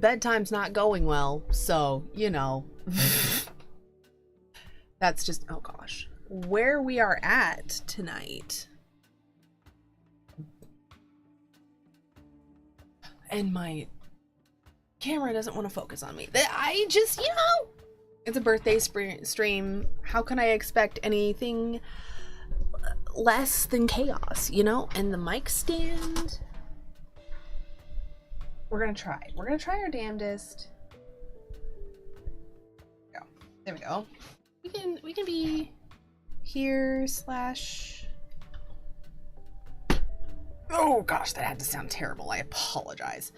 bedtime's not going well, so, you know. That's just, oh gosh. Where we are at tonight. And my camera doesn't want to focus on me. I just, you know, it's a birthday stream. How can I expect anything less than chaos, you know? And the mic stand. We're gonna try. We're gonna try our damnedest. Go. There we go. We can be here slash. Oh gosh, that had to sound terrible. I apologize.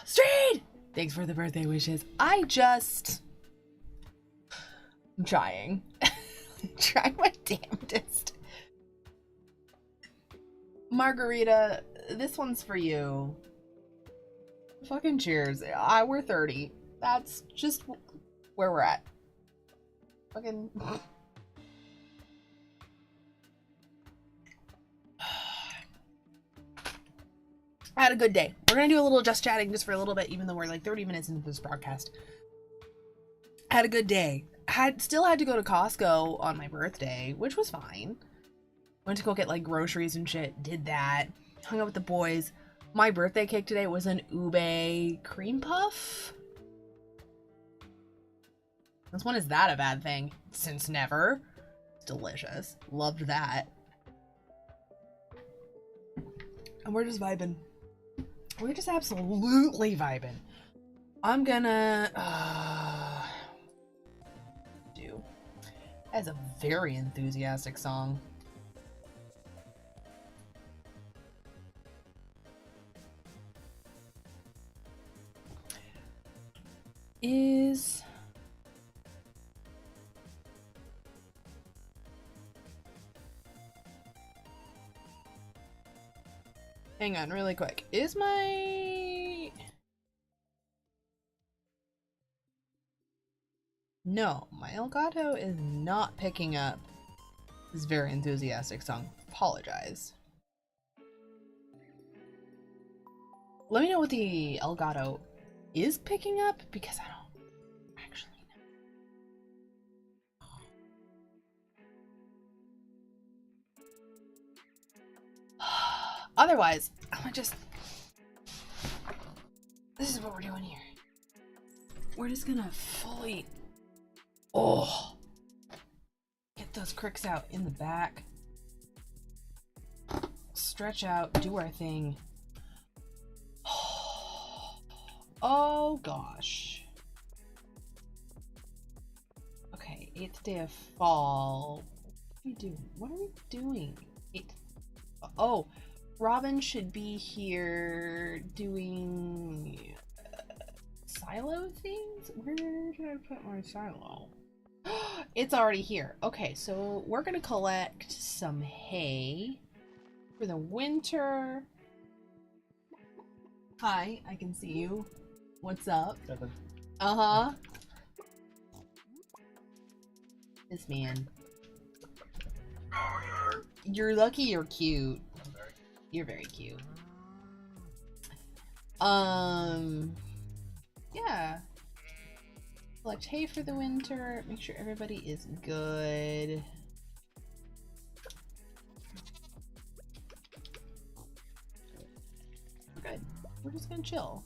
Street! Thanks for the birthday wishes. I'm trying. Trying my damnedest. Margarita, this one's for you. Fucking cheers. We're 30. That's just where we're at. Fucking. I had a good day. We're gonna do a little just chatting just for a little bit, even though we're like 30 minutes into this broadcast. I had a good day. Still had to go to Costco on my birthday, which was fine. Went to go get like groceries and shit. Did that. Hung out with the boys. My birthday cake today was an ube cream puff. Since when is that a bad thing? Since never. It's delicious. Loved that. And we're just vibing. We're just absolutely vibing. I'm gonna do. That's a very enthusiastic song. Hang on really quick. No, my Elgato is not picking up this very enthusiastic song. Apologize. Let me know what the Elgato is picking up, because I don't actually know. Otherwise, I'm gonna just... This is what we're doing here. We're just gonna fully... Oh! Get those cricks out in the back. Stretch out, do our thing. Oh gosh. Okay, 8th day of fall. What are we doing? Oh, Robin should be here doing silo things? Where did I put my silo? It's already here. Okay, so we're gonna collect some hay for the winter. Hi, I can see you. What's up? Uh-huh. This man. You're lucky you're cute. You're very cute. Yeah. Collect hay for the winter. Make sure everybody is good. We're good. We're just gonna chill.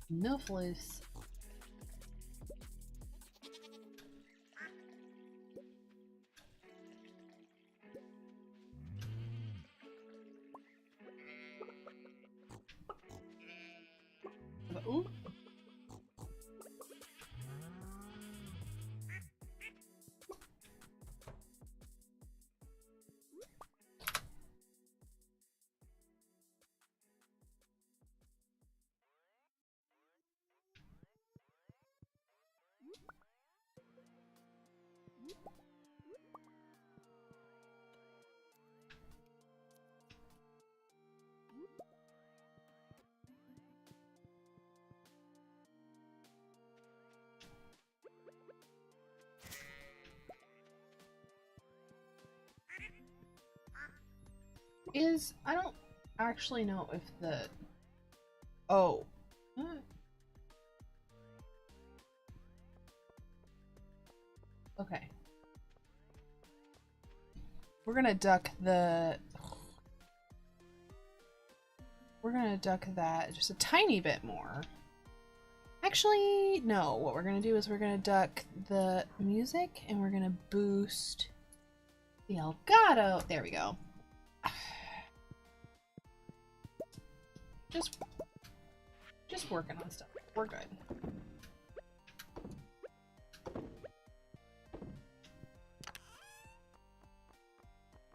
No loose. Ooh. I don't actually know if the... Oh. Okay. We're gonna duck the... We're gonna duck that just a tiny bit more. Actually, no. What we're gonna do is we're gonna duck the music and we're gonna boost the Elgato. There we go. Just working on stuff. We're good.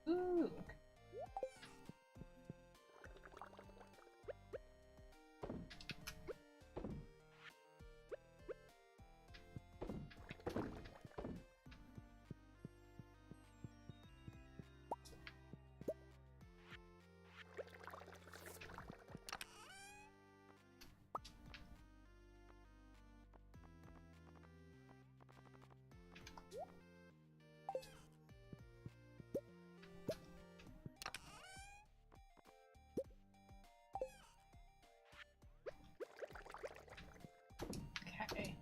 Ooh. Okay.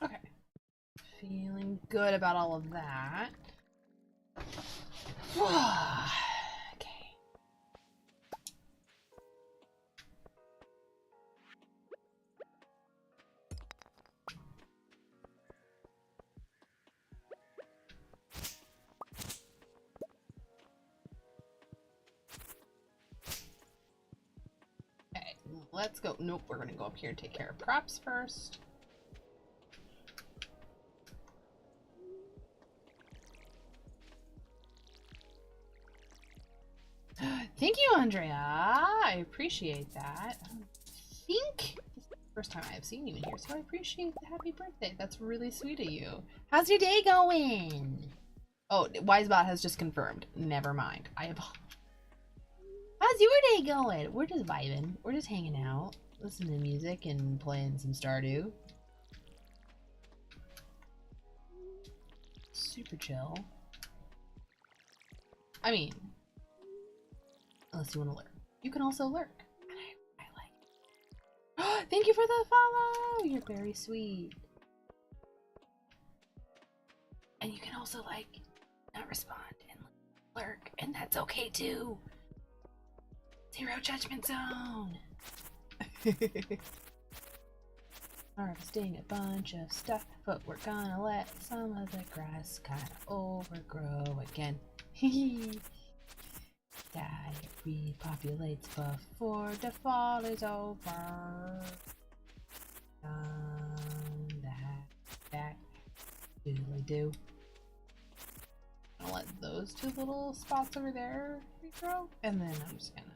Okay. Feeling good about all of that. Okay. Okay, let's go. Nope, we're gonna go up here and take care of crops first. Thank you, Andrea. I appreciate that. I think this is the first time I have seen you in here, so I appreciate the happy birthday. That's really sweet of you. How's your day going? Oh, Wisebot has just confirmed. Never mind. I apologize. How's your day going? We're just vibing. We're just hanging out, listening to music and playing some Stardew. Super chill. I mean, unless you want to lurk. You can also lurk. And I like it. Thank you for the follow! You're very sweet. And you can also, like, not respond and lurk. And that's okay, too. Zero judgment zone. Harvesting a bunch of stuff, but we're gonna let some of the grass kind of overgrow again. That it repopulates before the fall is over. That doodly do. I'll let those two little spots over there regrow, and then I'm just gonna.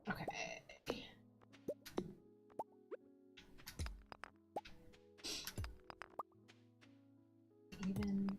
Okay. Even.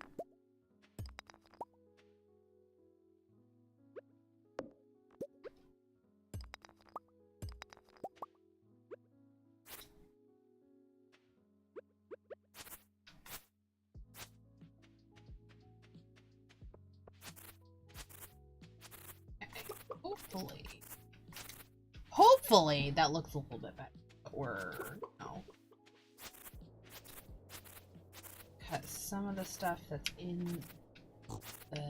Hopefully that looks a little bit better. Or no. Because some of the stuff that's in the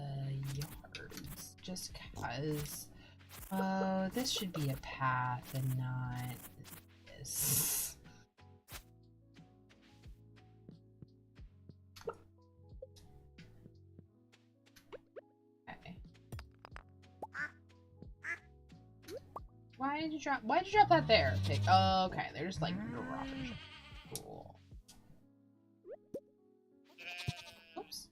yards, just because this should be a path and not this. Okay. Why did you drop that there? Okay, okay, they're just like dropping shit. Cool. Oops.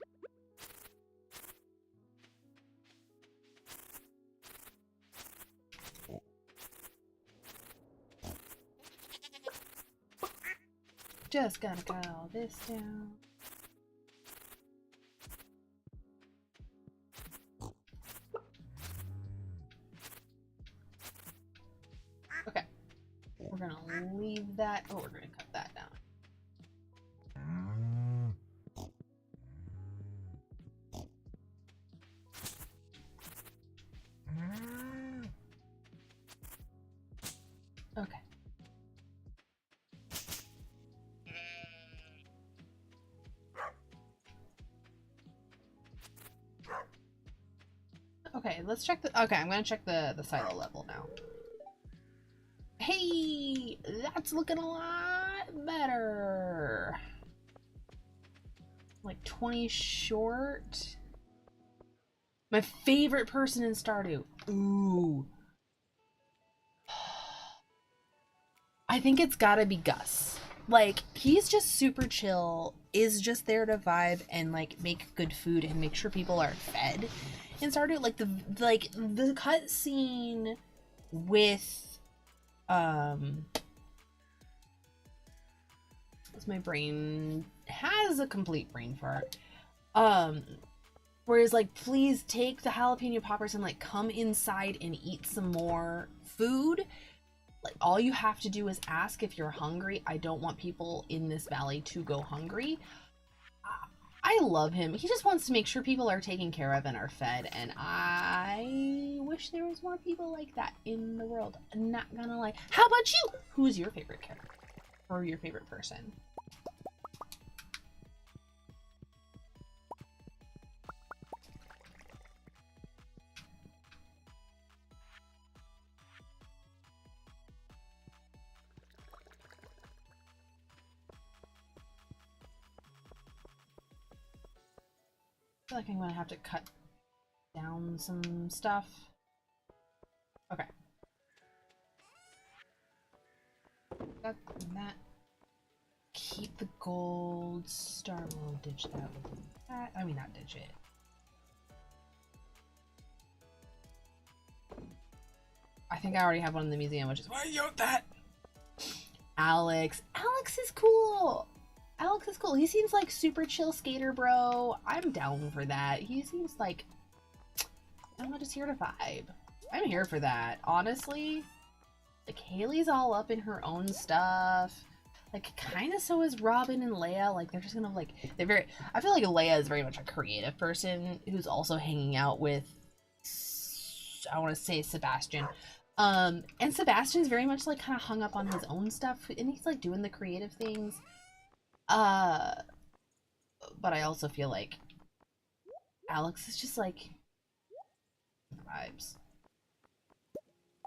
Just gotta cut all this down. leave that. Oh, we're gonna cut that down. Okay. Okay, let's check the. Okay, I'm gonna check the silo level now. Hey, that's looking a lot better. Like 20 short. My favorite person in Stardew. Ooh. I think it's gotta be Gus. Like, he's just super chill, is just there to vibe and like make good food and make sure people are fed in Stardew. Like the cutscene with my brain has a complete brain fart. Whereas like, please take the jalapeno poppers and like come inside and eat some more food. Like, all you have to do is ask if you're hungry. I don't want people in this valley to go hungry. I love him. He just wants to make sure people are taken care of and are fed, and I wish there was more people like that in the world. I'm not gonna lie. How about you? Who's your favorite character? Or your favorite person? I feel like I'm gonna have to cut down some stuff. Okay. Got that. Keep the gold star. We'll ditch that with that. I mean, not ditch it. I think I already have one in the museum, which is why you got that. Alex. Alex is cool. Alex is cool. He seems like super chill skater, bro. I'm down for that. He seems like, I'm not just here to vibe. I'm here for that, honestly. Like, Haley's all up in her own stuff. Like, kind of so is Robin and Leia. Like, they're just gonna, like, they're very, I feel like Leia is very much a creative person who's also hanging out with, I want to say Sebastian. And Sebastian's very much, like, kind of hung up on his own stuff, and he's, like, doing the creative things. But I also feel like Alex is just like vibes.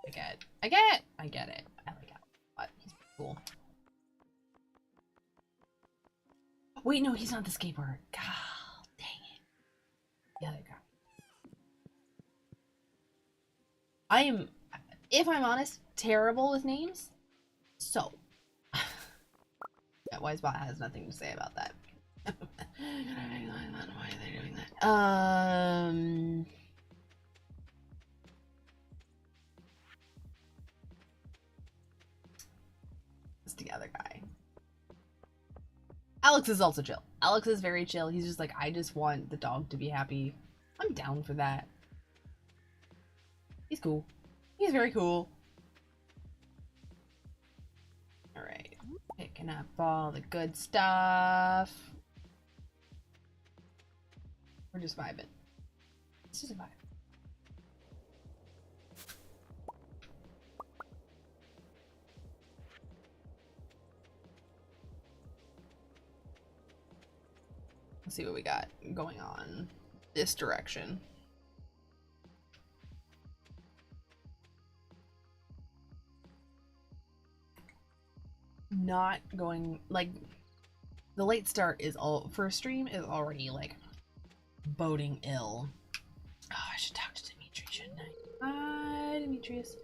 I get it. I get it. I like Alex, but he's cool. Wait, no, he's not the skateboarder. God dang it. The other guy. I am, if I'm honest, terrible with names. So that Wisebot has nothing to say about that. Why are they doing that? It's the other guy. Alex is also chill. Alex is very chill. He's just like, I just want the dog to be happy. I'm down for that. He's cool. He's very cool. Alright. Picking up all the good stuff. We're just vibing. It's just a vibe. Let's see what we got going on this direction. Not going, like, the late start is all for a stream is already like boding ill. Oh, I should talk to Dimitri, shouldn't I? Hi, Demetrius.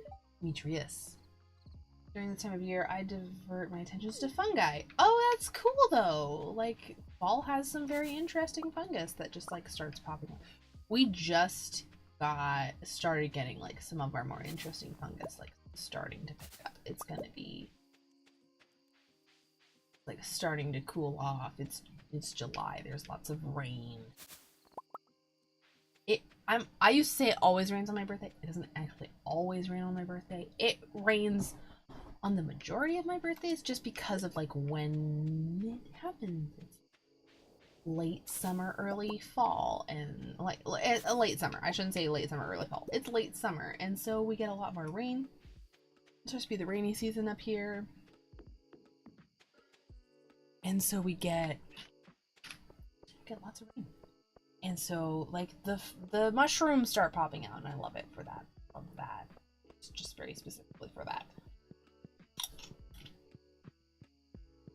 During this time of year, I divert my attentions to fungi. Oh, that's cool though. Like, fall has some very interesting fungus that just like starts popping up. We just started getting like some of our more interesting fungus like starting to pick up. It's gonna be like starting to cool off. It's July. There's lots of rain. I used to say it always rains on my birthday. It doesn't actually always rain on my birthday. It rains on the majority of my birthdays just because of like when it happens. It's late summer, early fall, and like a late summer. I shouldn't say late summer, early fall. It's late summer, and so we get a lot more rain. It's supposed to be the rainy season up here. And so we get lots of rain. And so like the mushrooms start popping out, and I love it for that. Love that. It's just very specifically for that.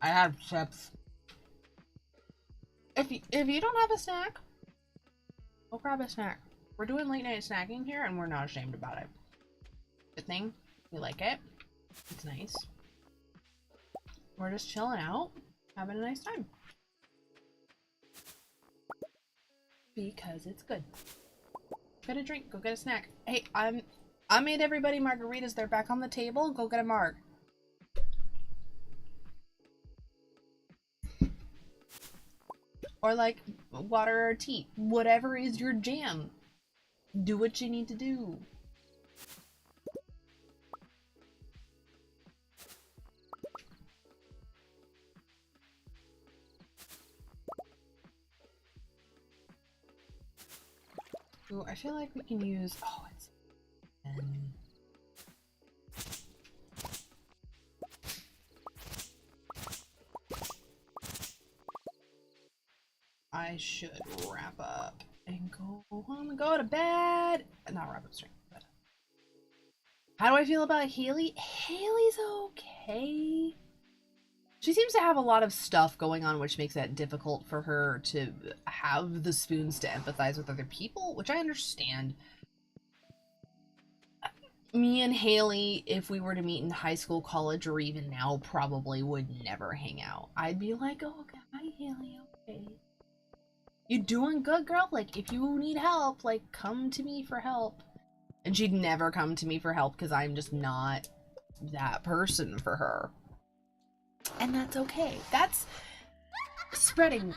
I have chips. If you don't have a snack, go grab a snack. We're doing late night snacking here, and we're not ashamed about it. Good thing. We like it. It's nice. We're just chilling out, having a nice time. Because it's good. Get a drink, go get a snack. Hey, I made everybody margaritas. They're back on the table. Go get a marg. Or like water or tea. Whatever is your jam. Do what you need to do. Ooh, I feel like we can use, oh, it's, I should wrap up and go home and go to bed. Not wrap up straight, but how do I feel about Haley? Haley's okay. She seems to have a lot of stuff going on, which makes it difficult for her to have the spoons to empathize with other people, which I understand. Me and Haley, if we were to meet in high school, college, or even now, probably would never hang out. I'd be like, oh, hi, Haley, okay. You doing good, girl? Like, if you need help, like, come to me for help. And she'd never come to me for help because I'm just not that person for her. And that's okay. That's spreading.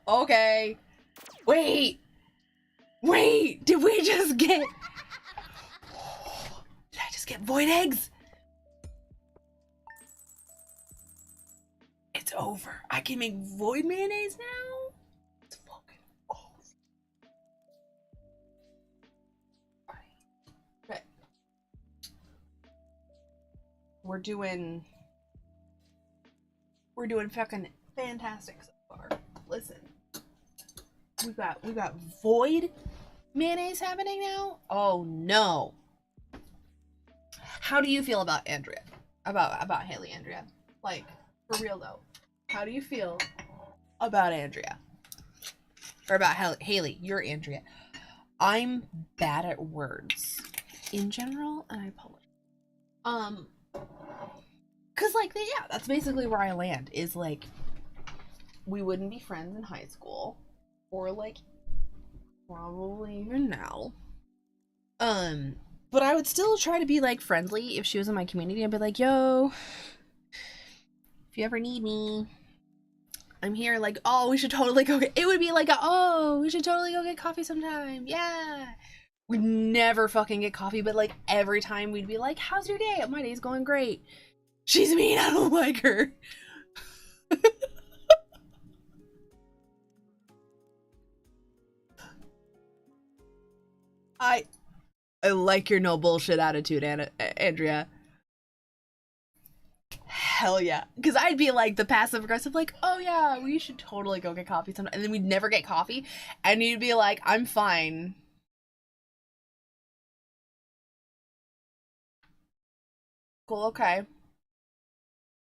Okay. Wait. Did we just get... Did I just get void eggs? It's over. I can make void mayonnaise now? It's fucking awesome. Okay. We're doing fucking fantastic so far. Listen. We got void mayonnaise happening now? Oh no. How do you feel about Andrea? About Haley, Andrea? Like, for real though. How do you feel about Andrea? Or about Haley, you're Andrea. I'm bad at words in general, and I apologize. Cause like, yeah, that's basically where I land, is like, we wouldn't be friends in high school, or like, probably even now. But I would still try to be like friendly if she was in my community. I'd be like, yo, if you ever need me, I'm here. Like, oh, we should totally go get, it would be like, oh, we should totally go get coffee sometime. Yeah. We'd never fucking get coffee, but like every time we'd be like, how's your day? My day's going great. She's mean, I don't like her. I like your no bullshit attitude, Andrea. Hell yeah. Because I'd be like the passive aggressive, like, oh yeah, we should totally go get coffee sometime. And then we'd never get coffee. And you'd be like, I'm fine. Cool, okay.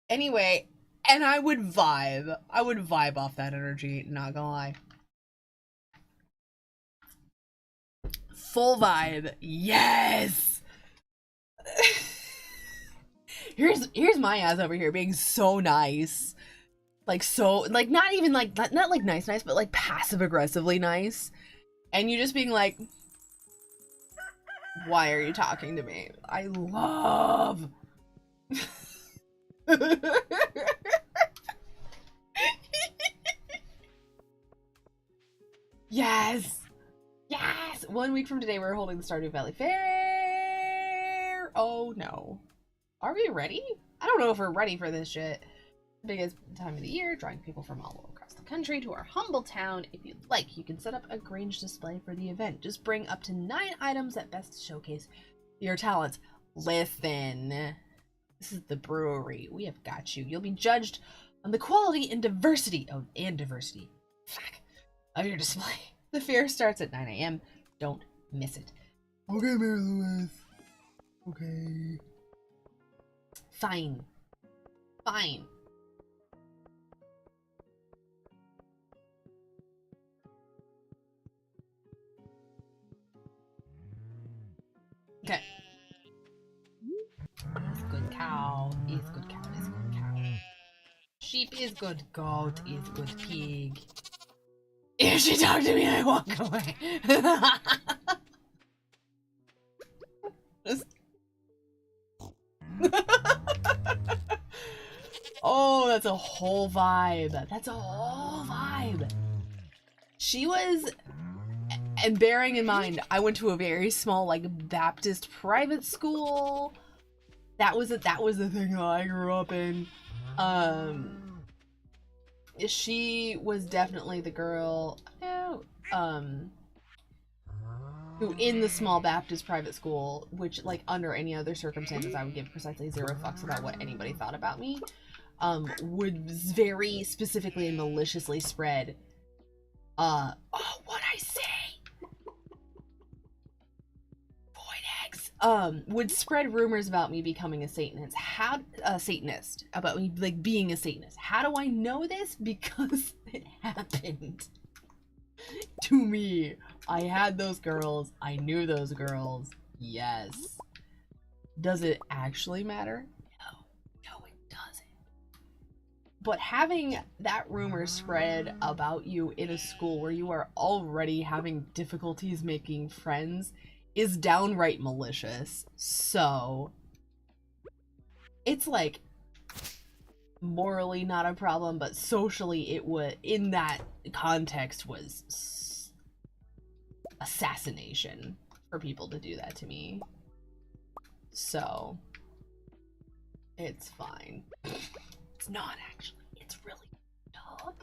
Anyway, and I would vibe. I would vibe off that energy, not gonna lie. Full vibe. Yes! Here's my ass over here being so nice. Like, so, like, not even like, not like nice, but like passive aggressively nice. And you just being like, why are you talking to me? I love. Yes. Yes. Yes, 1 week from today we're holding the Stardew Valley Fair. Oh no. Are we ready? I don't know if we're ready for this shit. Biggest time of the year, drawing people from all across the country to our humble town. If you'd like, you can set up a Grange display for the event. Just bring up to 9 items that best showcase your talents. Listen, this is the brewery. We have got you. You'll be judged on the quality and diversity of your display. The fair starts at 9 a.m. Don't miss it. Okay, Mary Louise. Okay. Fine. Fine. Okay. Is good cow. Is good cow. Is good cow. Sheep is good. Goat is good pig. If she talked to me, I walk away. Oh, that's a whole vibe. That's a whole vibe. She was, and bearing in mind, I went to a very small, like, Baptist private school. That was the thing that I grew up in. She was definitely the girl, who in the small Baptist private school, which, like, under any other circumstances, I would give precisely 0 fucks about what anybody thought about me, would very specifically and maliciously spread, oh, what'd I say? Would spread rumors about me becoming a Satanist. Satanist. About me, like, being a Satanist. How do I know this? Because it happened to me. I had those girls. I knew those girls. Yes. Does it actually matter? No, it doesn't. But having that rumor spread about you in a school where you are already having difficulties making friends is downright malicious. So it's like morally not a problem, but socially it would, in that context, was assassination for people to do that to me. So it's fine. It's not actually. It's really tough.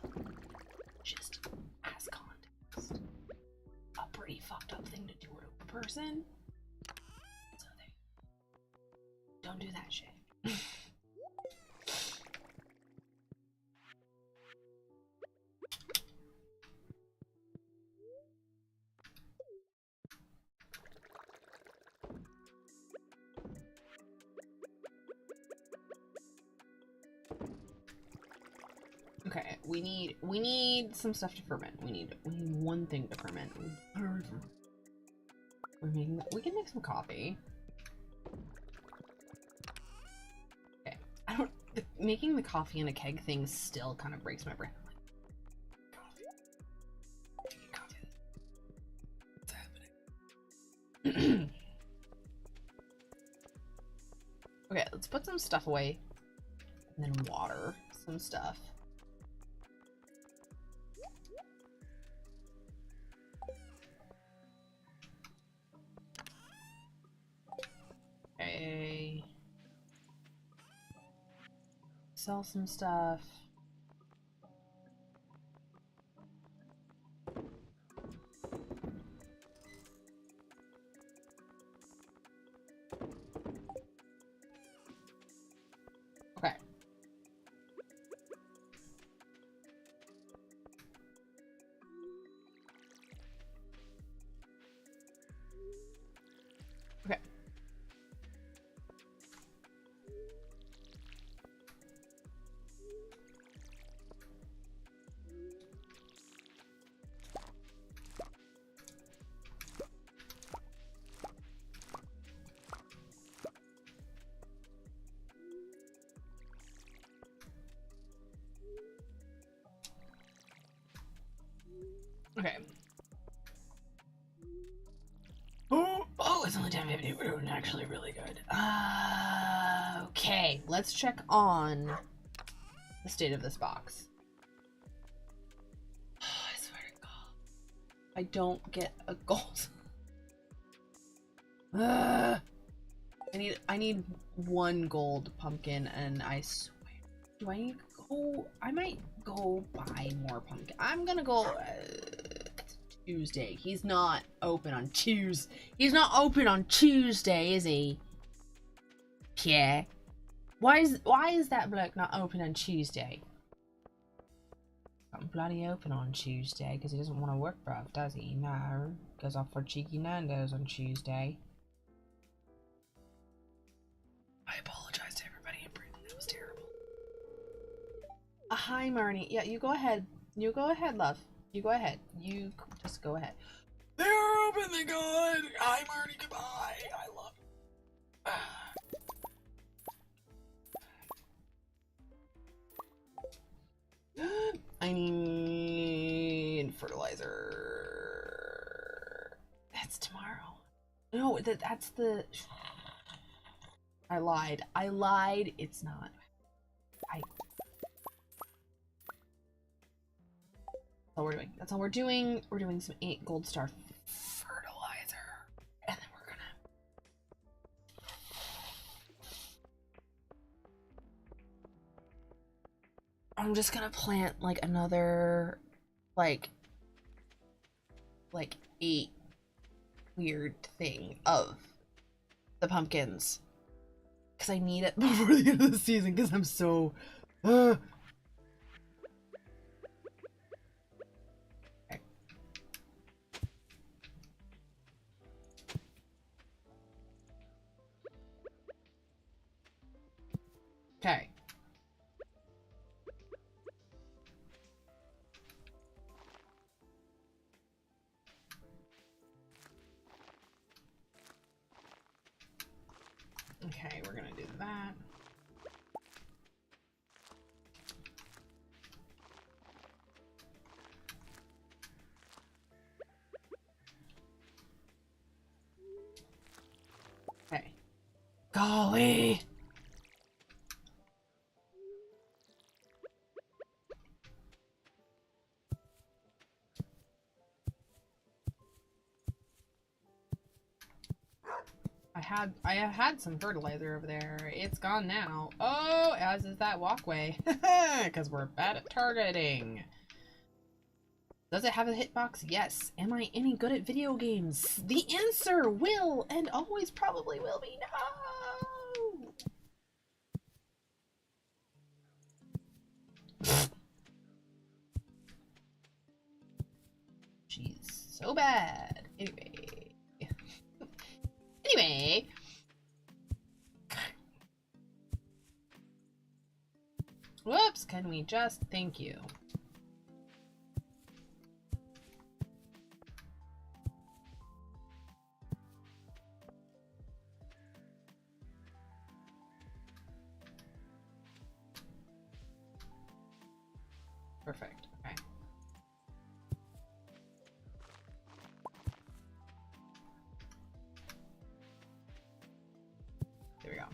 Just as context. A pretty fucked up thing to do to a person. So don't do that shit. Okay, we need some stuff to ferment. We need one thing to ferment. We can make some coffee. Okay, making the coffee in a keg thing still kind of breaks my brain. Coffee. What's happening? Okay, let's put some stuff away and then water some stuff. Okay. Sell some stuff. Okay. Okay. Okay. Oh, it's only 10:50. We're doing actually really good. Okay, let's check on the state of this box. I swear to God, I don't get a gold. Ugh. I need one gold pumpkin, and I swear, do I need to go? I might go buy more pumpkin. I'm gonna go Tuesday. He's not open on Tuesday. He's not open on Tuesday, is he? Yeah. Why is that bloke not open on Tuesday? I'm bloody open on Tuesday because he doesn't want to work for us, does he? No. Goes off for cheeky Nando's on Tuesday. I apologize to everybody in Britain. That was terrible. Hi, Marnie. Yeah, you go ahead. You go ahead, love. You go ahead. You just go ahead. They're open, thank God. Hi, Marnie. Goodbye. I love you. I need fertilizer. That's tomorrow. No, that's the... I lied. I lied. It's not. That's all we're doing. That's all we're doing. We're doing some 8 gold star fertilizer. And then we're gonna... I'm just gonna plant like another like 8 weird thing of the pumpkins. Because I need it before the end of the season because I'm so... Okay. Okay, we're gonna do that. Okay. Golly! I have had some fertilizer over there. It's gone now. Oh, as is that walkway. Because we're bad at targeting. Does it have a hitbox? Yes. Am I any good at video games? The answer will and always probably will be no. She's so bad. Anyway. Anyway. Whoops, can we just thank you? Perfect. Okay. There we go.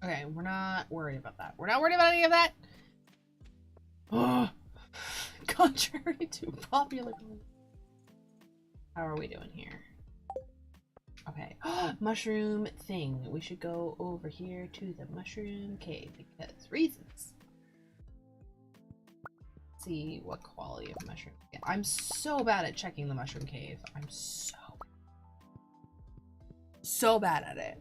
Okay, we're not worried about that. We're not worried about any of that. Oh, contrary to popular belief. How are we doing here? Okay. Mushroom thing. We should go over here to the mushroom cave because reasons. See what quality of mushroom. Yeah, I'm so bad at checking the mushroom cave. I'm so bad at it.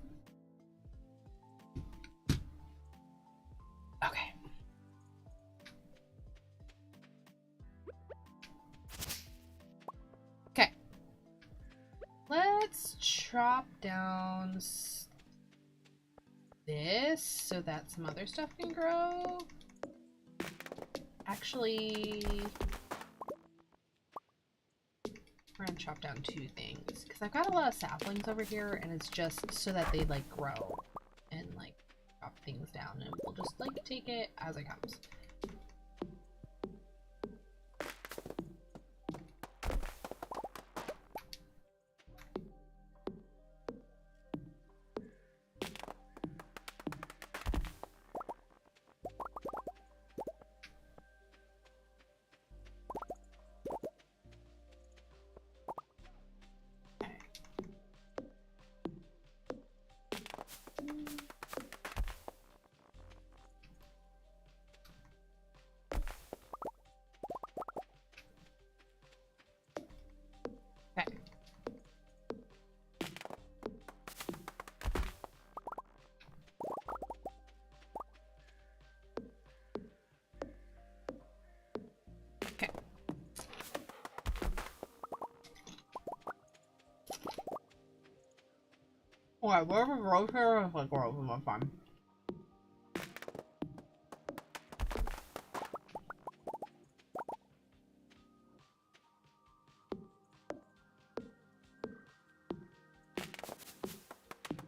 Okay. Okay. Let's chop down this so that some other stuff can grow. Actually, we're gonna chop down 2 things because I've got a lot of saplings over here, and it's just so that they like grow and like chop things down, and we'll just like take it as it comes. Alright, wherever growth here is like growth in my farm.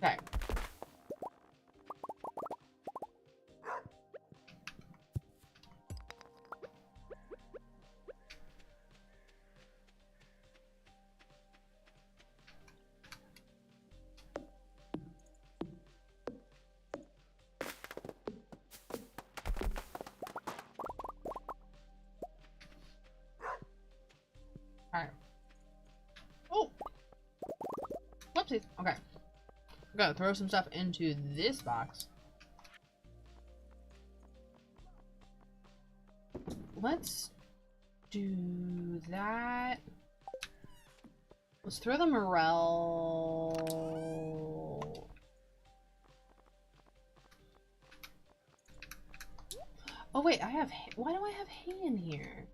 Okay. Alright. Oh! Whoopsies. Okay. I gotta throw some stuff into this box. Let's do that. Let's throw the morel. Oh wait, I have hay. Why do I have hay in here?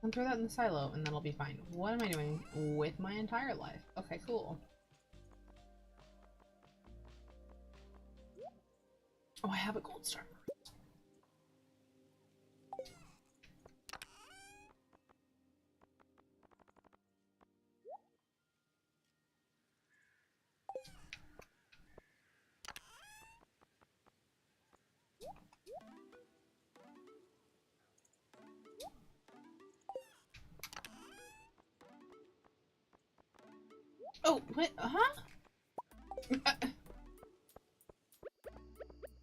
I'll throw that in the silo and that'll be fine. What am I doing with my entire life? Okay, cool. Oh, I have a gold star. Oh, what? Huh?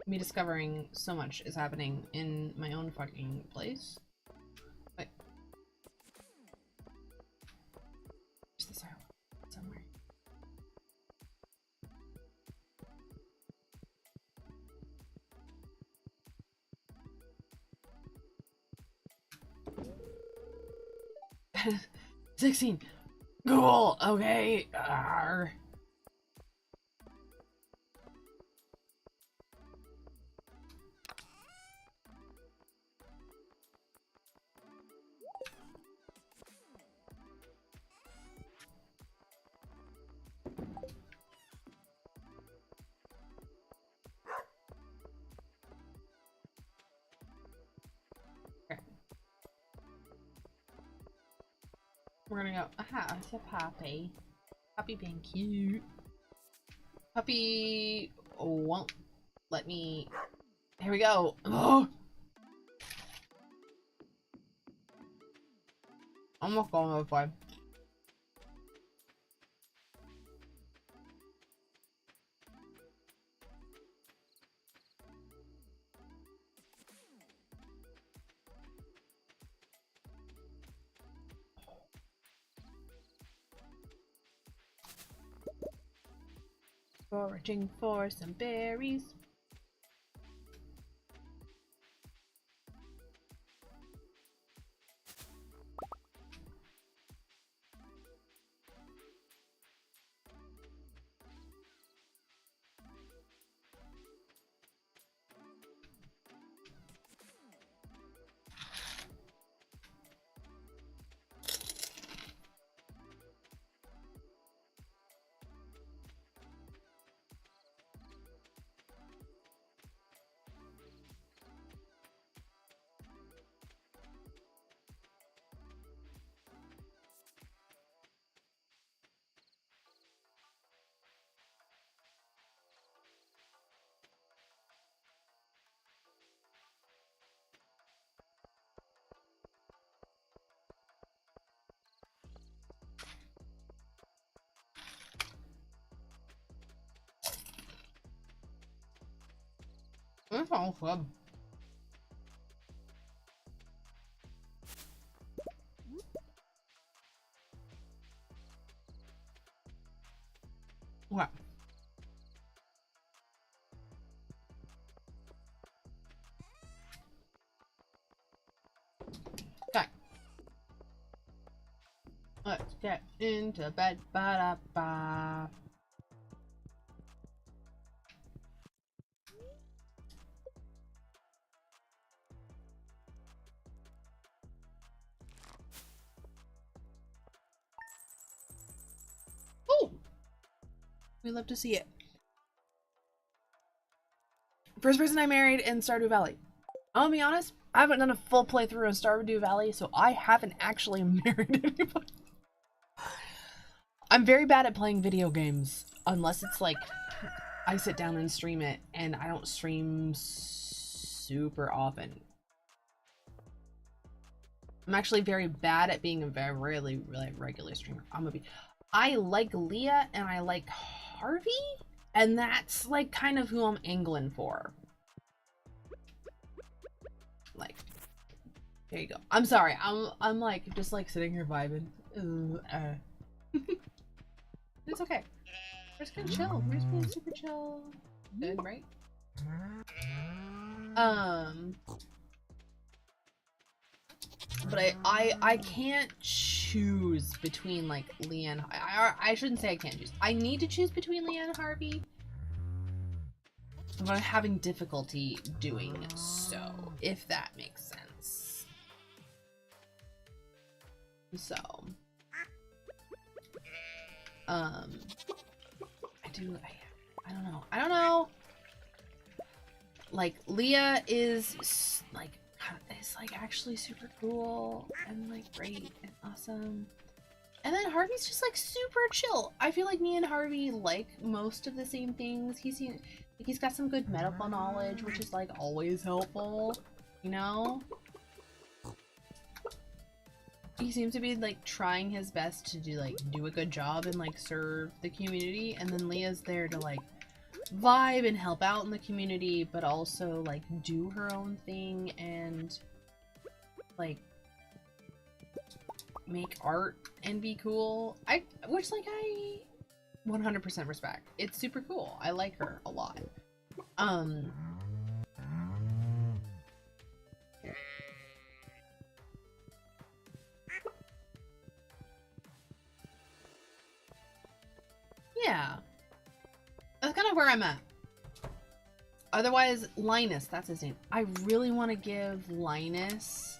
Me discovering so much is happening in my own fucking place. Wait. Where's the silo? Somewhere. $16. Cool. Okay. Arr. Okay. We're gonna go. Aha, it's a puppy. Puppy being cute. Puppy won't let me. Here we go. Oh! I'm not going that way. Foraging for some berries. That sounds good. Okay. Okay. Let's get into bed. Ba-da-ba. Ooh! We love to see it. First person I married in Stardew Valley. I'll be honest, I haven't done a full playthrough in Stardew Valley, so I haven't actually married anybody. I'm very bad at playing video games, unless it's like I sit down and stream it, and I don't stream super often. I'm actually very bad at being a very really regular streamer. I like Leah and I like Harvey, and that's like kind of who I'm angling for. Like, there you go. I'm sorry. I'm like just like sitting here vibing. It's okay. We're just gonna chill. We're just being super chill. Good, right? But I can't choose between like Leah and I shouldn't say I can't choose. I need to choose between Leah and Harvey, but I'm having difficulty doing so, if that makes sense. So, I don't know. Like, Leah is like actually super cool and like great and awesome. And then Harvey's just like super chill. I feel like me and Harvey like most of the same things. He's got some good medical knowledge, which is like always helpful, you know? He seems to be like trying his best to do a good job and like serve the community, and then Leah's there to like vibe and help out in the community, but also like do her own thing and like make art and be cool. Which like I 100% respect. It's super cool. I like her a lot. Yeah. That's kind of where I'm at. Otherwise, Linus, that's his name. I really want to give Linus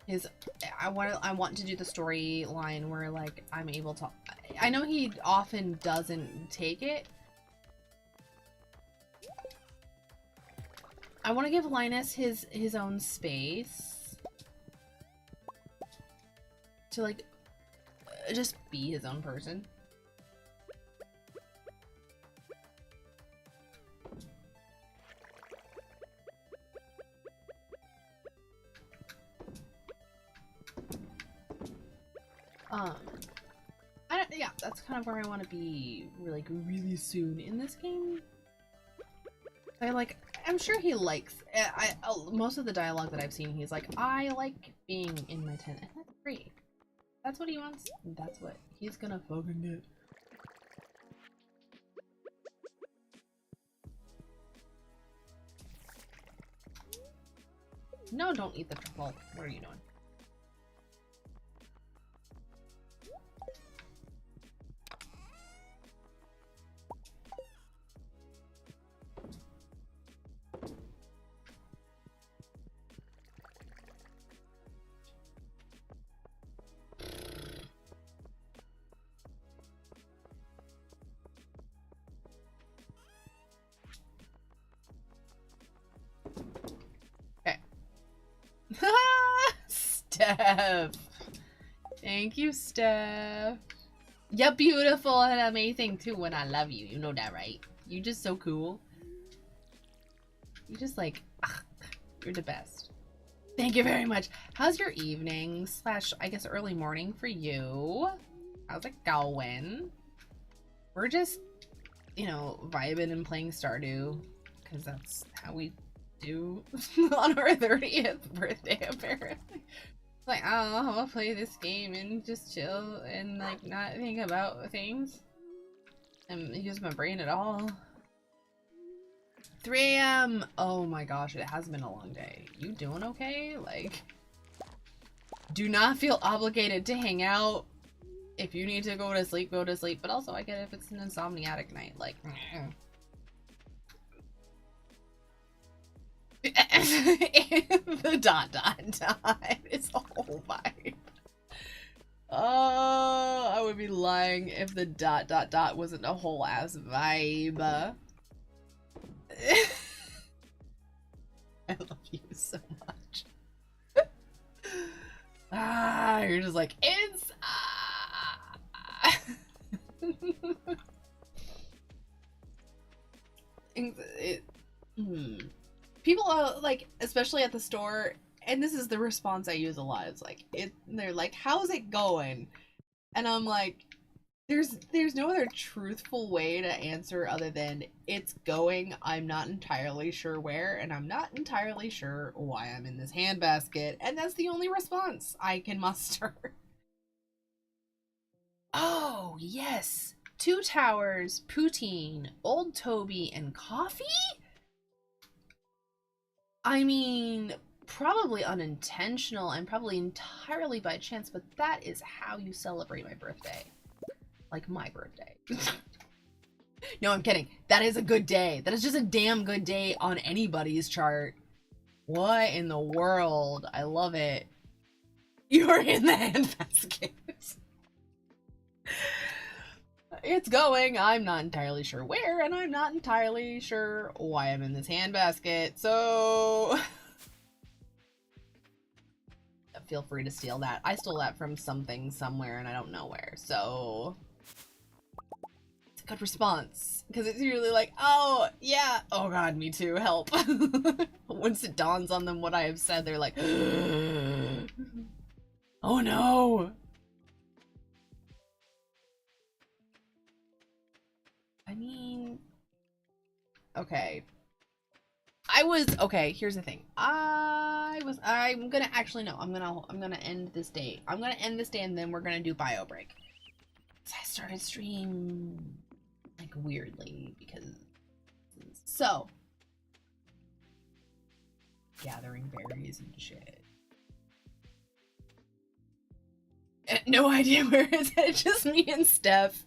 his... I want to do the storyline where, like, I'm able to... I know he often doesn't take it. I want to give Linus his own space. To, like, just be his own person. Yeah, that's kind of where I want to be, really soon in this game. I'm sure he likes, most of the dialogue that I've seen, he's like, I like being in my tent, and that's great. That's what he wants, that's what he's gonna fucking do. No, don't eat the truffle. What are you doing? Steph. Thank you, Steph. You're beautiful and amazing too, and I love you. You know that, right? You're just so cool. You're just like, you're the best. Thank you very much. How's your evening / I guess early morning for you? How's it going? We're just, vibing and playing Stardew, because that's how we do on our 30th birthday, apparently. Like, oh, I'll play this game and just chill and like not think about things and use my brain at all. 3 AM! Oh my gosh, it has been a long day. You doing okay? Like, do not feel obligated to hang out. If you need to go to sleep, go to sleep. But also, I get it if it's an insomniatic night. Like, the ... It's a whole vibe. Oh, I would be lying if the ... wasn't a whole ass vibe. I love you so much. You're just like, it's it, people are like, especially at the store, and this is the response I use a lot. It's like they're like, how's it going? And I'm like, there's no other truthful way to answer other than it's going. I'm not entirely sure where, and I'm not entirely sure why I'm in this handbasket, and that's the only response I can muster. Oh, yes. Two Towers, poutine, Old Toby, and coffee? I mean, probably unintentional and probably entirely by chance, but that is how you celebrate my birthday. Like my birthday. No, I'm kidding. That is a good day. That is just a damn good day on anybody's chart. What in the world? I love it. You're in the handbasket. It's going. I'm not entirely sure where, and I'm not entirely sure why I'm in this handbasket, so feel free to steal that. I stole that from something somewhere, and I don't know where, so it's a good response, because it's usually like, oh, yeah, oh god, me too, help. Once it dawns on them what I have said, they're like, oh no! I mean, okay. Okay, here's the thing. I'm gonna actually, no, I'm gonna end this day. I'm gonna end this day and then we're gonna do bio break. I started stream, like, weirdly, because, so, gathering berries and shit. No idea where it's at, just me and Steph.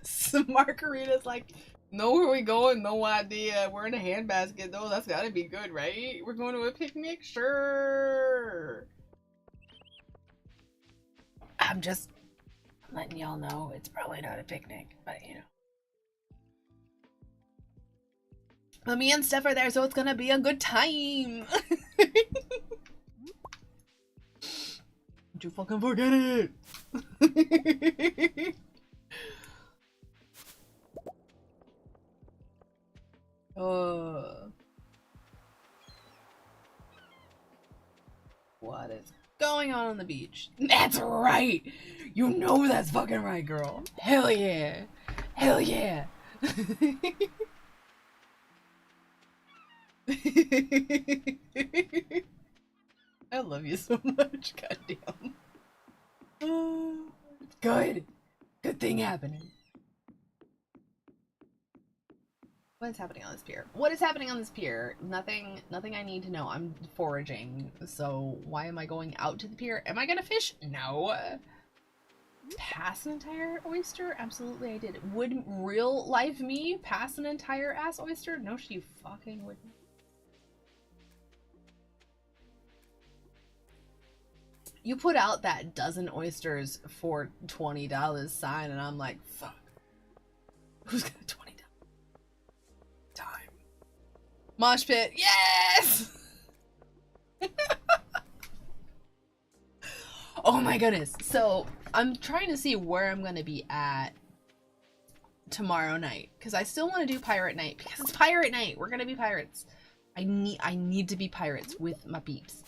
So Margarita's like, know where we going? No idea. We're in a handbasket though. That's gotta be good, right? We're going to a picnic? Sure. I'm just letting y'all know it's probably not a picnic, but you know. But me and Steph are there, so it's gonna be a good time. Don't you fucking forget it. What is going on the beach? That's right! You know that's fucking right, girl. Hell yeah! Hell yeah! I love you so much, goddamn. Good! Good thing happening. What is happening on this pier? What is happening on this pier? Nothing I need to know. I'm foraging, so why am I going out to the pier? Am I gonna fish? No. Pass an entire oyster? Absolutely I did. Would real life me pass an entire ass oyster? No, she fucking wouldn't. You put out that dozen oysters for $20 sign and I'm like, fuck. Who's gonna $20? Time. Mosh pit. Yes! Oh my goodness. So I'm trying to see where I'm gonna be at tomorrow night, because I still want to do pirate night, because it's pirate night. We're gonna be pirates. I need to be pirates with my peeps.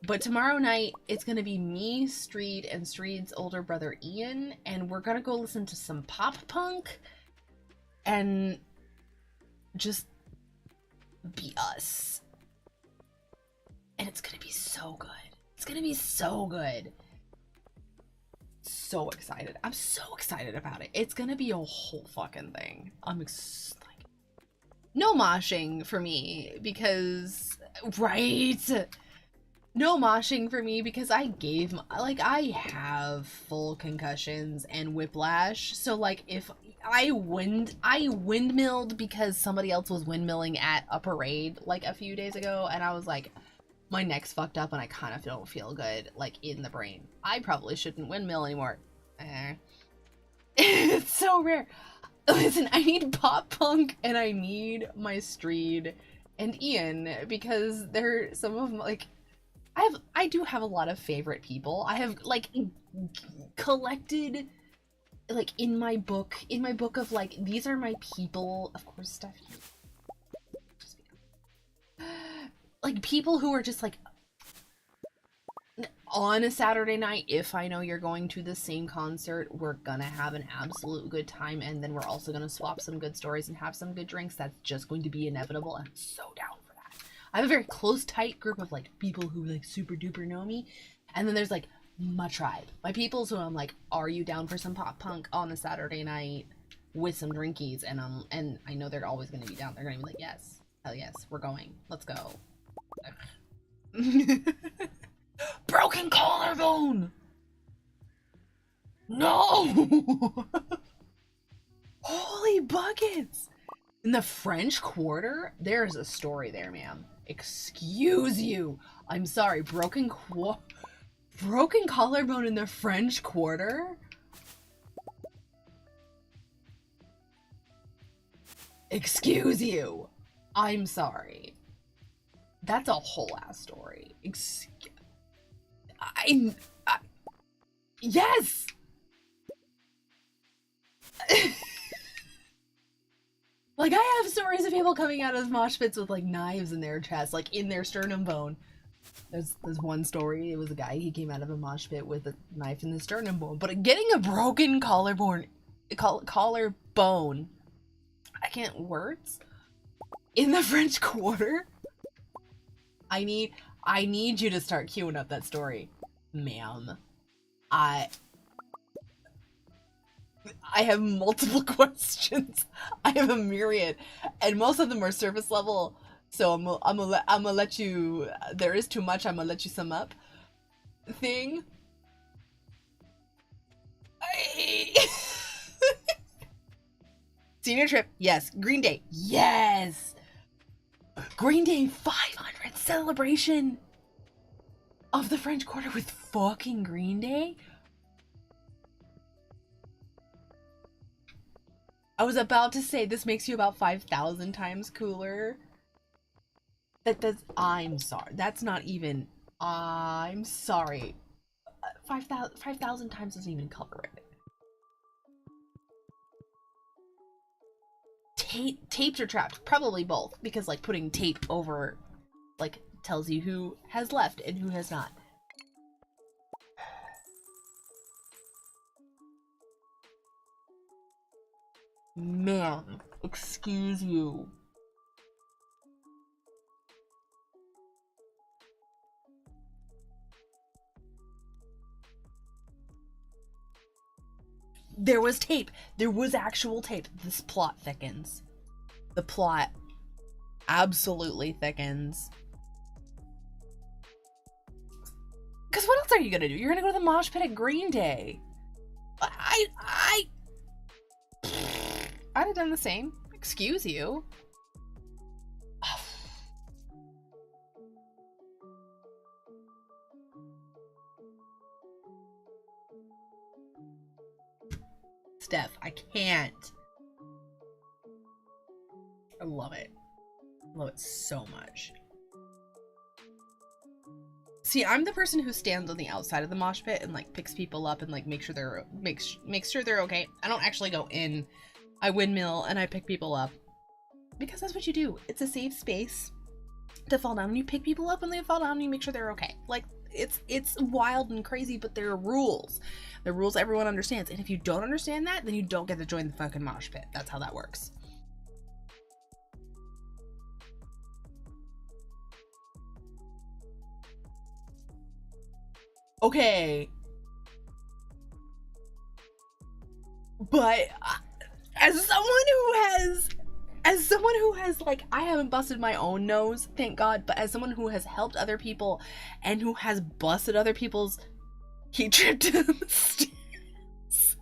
But tomorrow night it's gonna be me, Streed, and Streed's older brother Ian, and we're gonna go listen to some pop punk and just be us. And it's gonna be so good. It's gonna be so good. So excited. I'm so excited about it. It's gonna be a whole fucking thing. I'm like, no moshing for me because, right? No moshing for me because I gave, like, I have full concussions and whiplash. So like, if I windmilled because somebody else was windmilling at a parade like a few days ago, and I was like, My neck's fucked up and I kind of don't feel good, like, in the brain. I probably shouldn't windmill anymore. It's so rare. Listen, I need pop punk and I need my Streed and Ian because they're some of like I do have a lot of favorite people. I have like collected like in my book of like these are my people. Of course, stuff like people who are just like on a Saturday night, if I know you're going to the same concert, we're gonna have an absolute good time, and then we're also gonna swap some good stories and have some good drinks. That's just going to be inevitable. I'm so down for that. I have a very close, tight group of like people who like super duper know me, and then there's like my tribe, my peoples who I'm like, are you down for some pop punk on a Saturday night with some drinkies? And I know they're always gonna be down. They're gonna be like, yes, hell yes, we're going. Let's go. Broken collarbone! No! Holy buckets! In the French Quarter? There's a story there, ma'am. Excuse you. I'm sorry, broken collarbone in the French Quarter? Excuse you. I'm sorry. That's a whole ass story. Yes! Like, I have stories of people coming out of mosh pits with, like, knives in their chest, like, in their sternum bone. There's one story, it was a guy, he came out of a mosh pit with a knife in the sternum bone. But getting a broken collarbone, I can't words, in the French Quarter? I need you to start queuing up that story, ma'am. I have multiple questions. I have a myriad, and most of them are surface level. So I'm gonna let you. There is too much. I'm gonna let you sum up. Thing. Senior trip, yes. Green Day, yes. Green Day 500th celebration of the French Quarter with fucking Green Day? I was about to say this makes you about 5,000 times cooler. I'm sorry. That's not even, I'm sorry. 5,000 times doesn't even cover it. Taped or trapped? Probably both, because like putting tape over like tells you who has left and who has not. Ma'am, excuse you. There was tape. There was actual tape. This plot thickens. The plot absolutely thickens. Because what else are you gonna do? You're gonna go to the mosh pit at Green Day. I'd have done the same. Excuse you. Steph, I can't. I love it. I love it so much. See, I'm the person who stands on the outside of the mosh pit and like picks people up and like makes sure they're okay. I don't actually go in. I windmill and I pick people up because that's what you do. It's a safe space to fall down, and you pick people up when they fall down and you make sure they're okay. Like it's wild and crazy, but there are rules. There are rules everyone understands, and if you don't understand that, then you don't get to join the fucking mosh pit. That's how that works. Okay. But as someone who has like, I haven't busted my own nose, thank God, but as someone who has helped other people and who has busted other people's, he tripped to the stairs.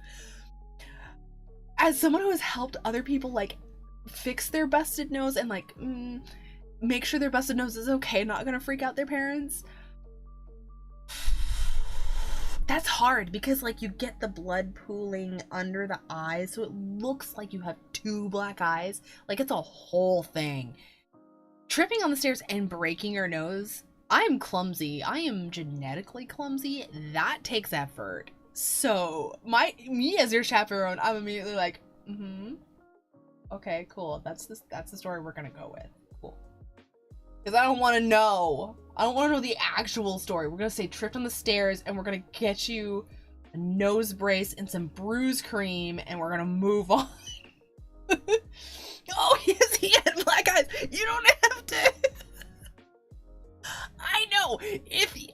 As someone who has helped other people like fix their busted nose and like make sure their busted nose is okay, not gonna freak out their parents. That's hard because like you get the blood pooling under the eyes, so it looks like you have two black eyes. Like it's a whole thing. Tripping on the stairs and breaking your nose. I am clumsy. I am genetically clumsy. That takes effort. So me as your chaperone, I'm immediately like, okay, cool. That's the story we're gonna go with. Cool. Because I don't want to know. I don't want to know the actual story. We're gonna say tripped on the stairs, and we're gonna get you a nose brace and some bruise cream, and we're gonna move on. Oh, yes, he had black eyes. You don't have to. I know.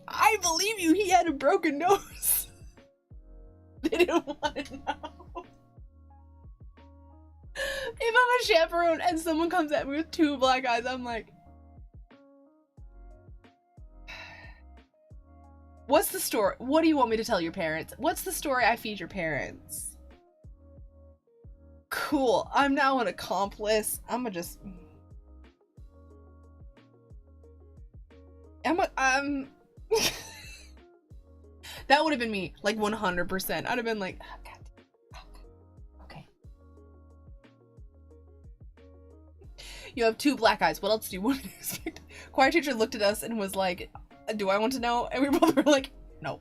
I believe you, he had a broken nose. They didn't want to know. If I'm a chaperone and someone comes at me with two black eyes, I'm like, what's the story? What do you want me to tell your parents? What's the story I feed your parents? Cool. I'm now an accomplice. That would have been me, like 100%. I'd have been like, oh, God. Okay. You have two black eyes. What else do you want to expect? Choir teacher looked at us and was like, do I want to know? And we both were like, no.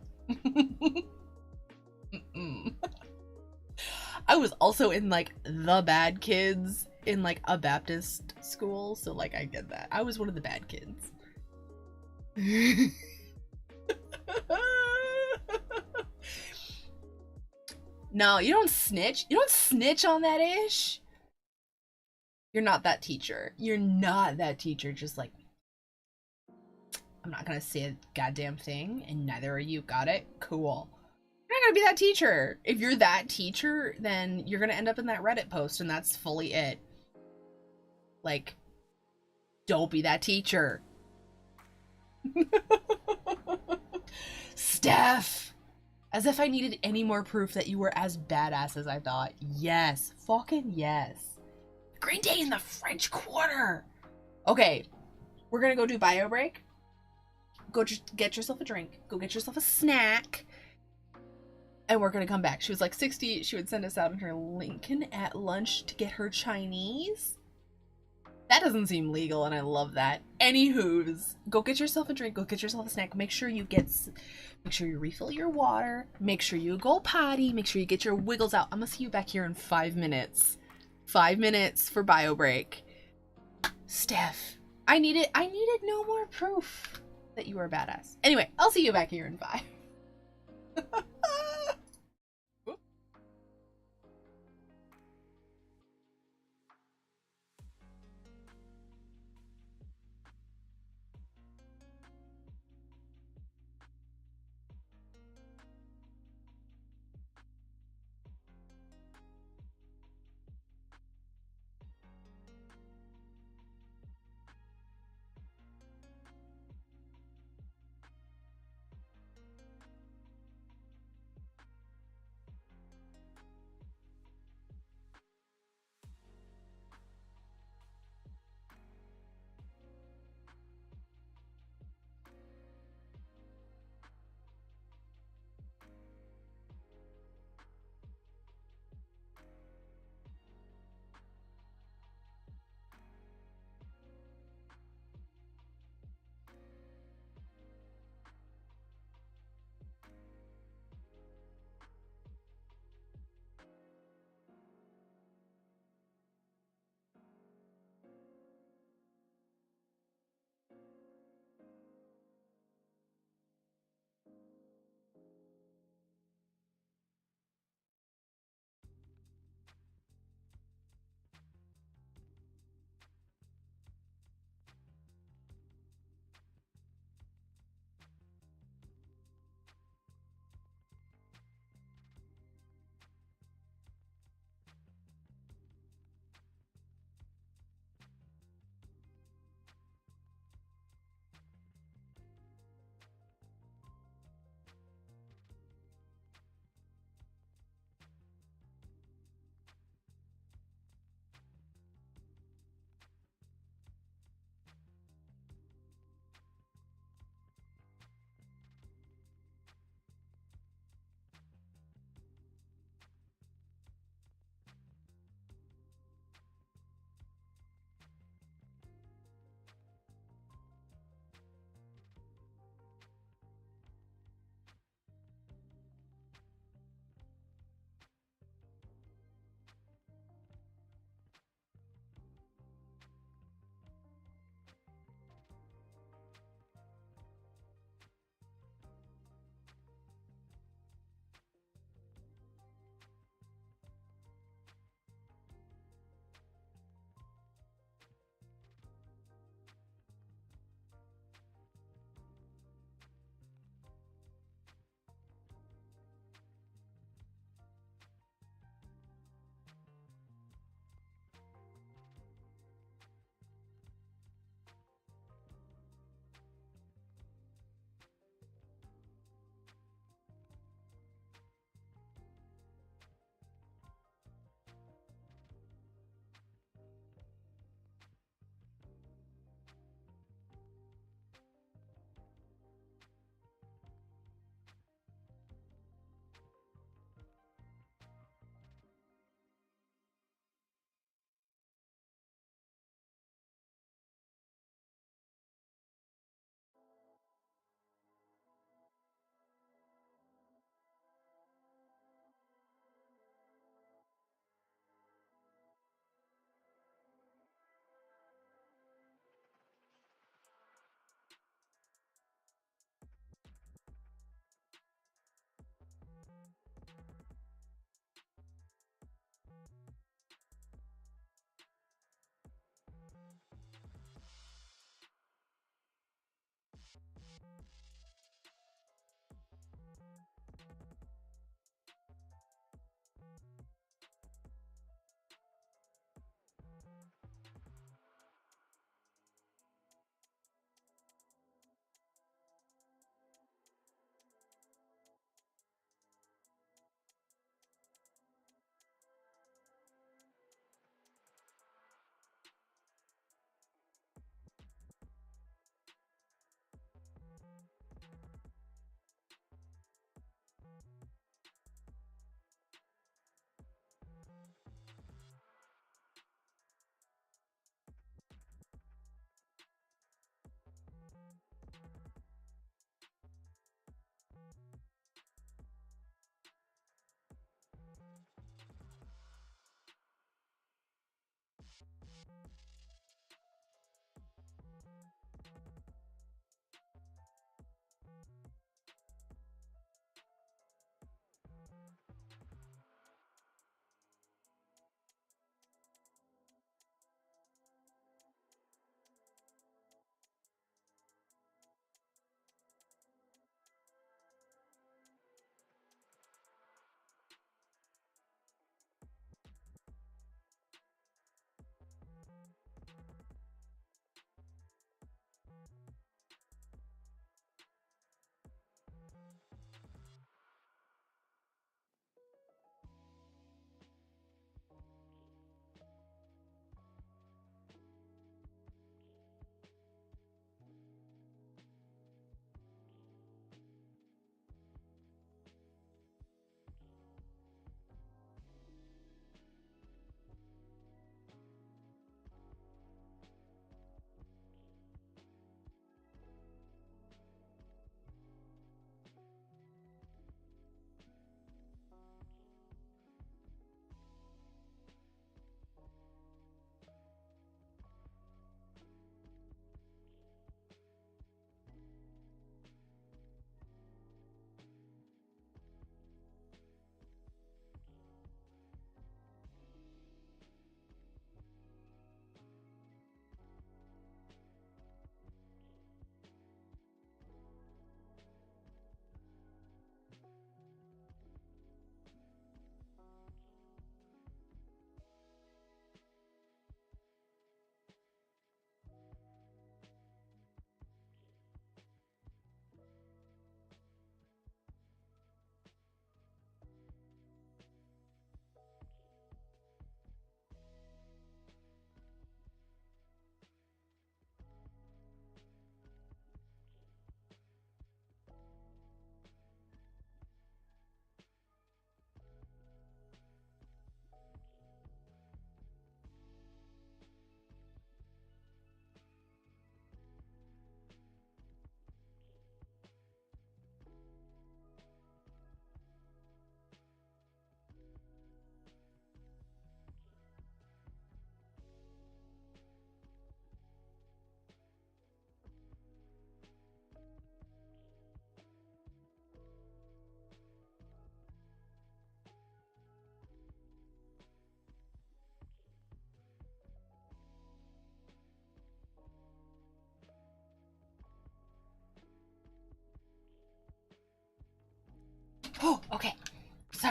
I was also in like the bad kids in like a Baptist school, so like I get that. I was one of the bad kids. No, you don't snitch. You don't snitch on that ish. You're not that teacher. You're not that teacher. Just like, I'm not gonna say a goddamn thing, and neither are you. Got it? Cool. You're not gonna be that teacher. If you're that teacher, then you're gonna end up in that Reddit post, and that's fully it. Like, don't be that teacher. Steph! As if I needed any more proof that you were as badass as I thought. Yes. Fucking yes. Green Day in the French Quarter! Okay, we're gonna go do bio break. Go get yourself a drink. Go get yourself a snack. And we're gonna come back. She was like 60. She would send us out in her Lincoln at lunch to get her Chinese. That doesn't seem legal, and I love that. Anywho's, go get yourself a drink. Go get yourself a snack. Make sure you refill your water. Make sure you go potty. Make sure you get your wiggles out. I'm gonna see you back here in 5 minutes. 5 minutes for bio break. Steph, I needed no more proof that you were a badass. Anyway, I'll see you back here in 5.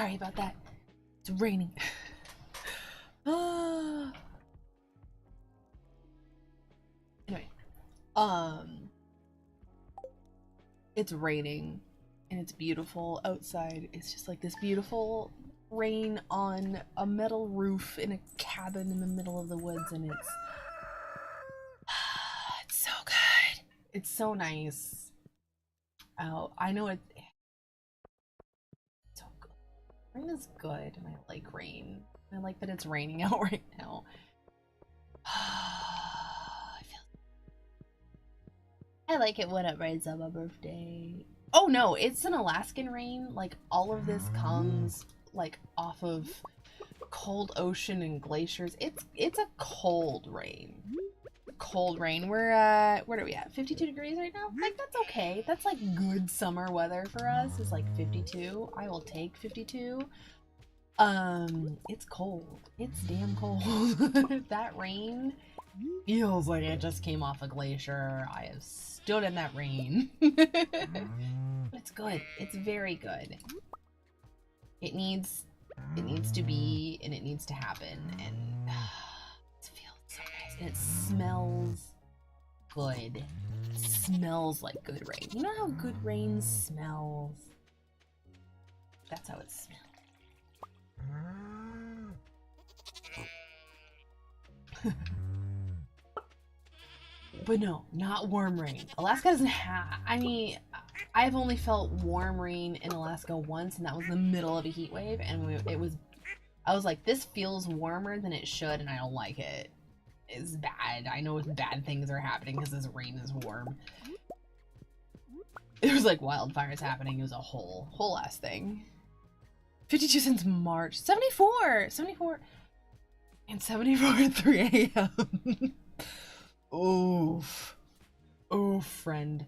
Sorry about that. It's raining. Anyway, it's raining and it's beautiful outside. It's just like this beautiful rain on a metal roof in a cabin in the middle of the woods, and it's so good. It's so nice. Oh, I know it's so good. Rain is good, and I like rain. I like that it's raining out right now. I like it when it rains on my birthday. Oh no, it's an Alaskan rain. Like, all of this comes like off of cold ocean and glaciers. It's a cold rain. Cold rain. We're what are we at? 52 degrees right now? Like, that's okay. That's like good summer weather for us. Is like 52. I will take 52. It's cold. It's damn cold. That rain feels like it just came off a glacier. I have stood in that rain. It's good. It's very good. It needs to be, and it needs to happen, and it feels so nice. And it smells good. It smells like good rain. You know how good rain smells? That's how it smells. But no, not warm rain. Alaska doesn't have, I mean, I've only felt warm rain in Alaska once, and that was in the middle of a heat wave, and I was like, this feels warmer than it should, and I don't like it. It's bad. I know bad things are happening because this rain is warm. It was like wildfires happening. It was a whole ass thing. 52 since March. 74! 74! And 74 at 3 a.m. Oof. Oof, friend.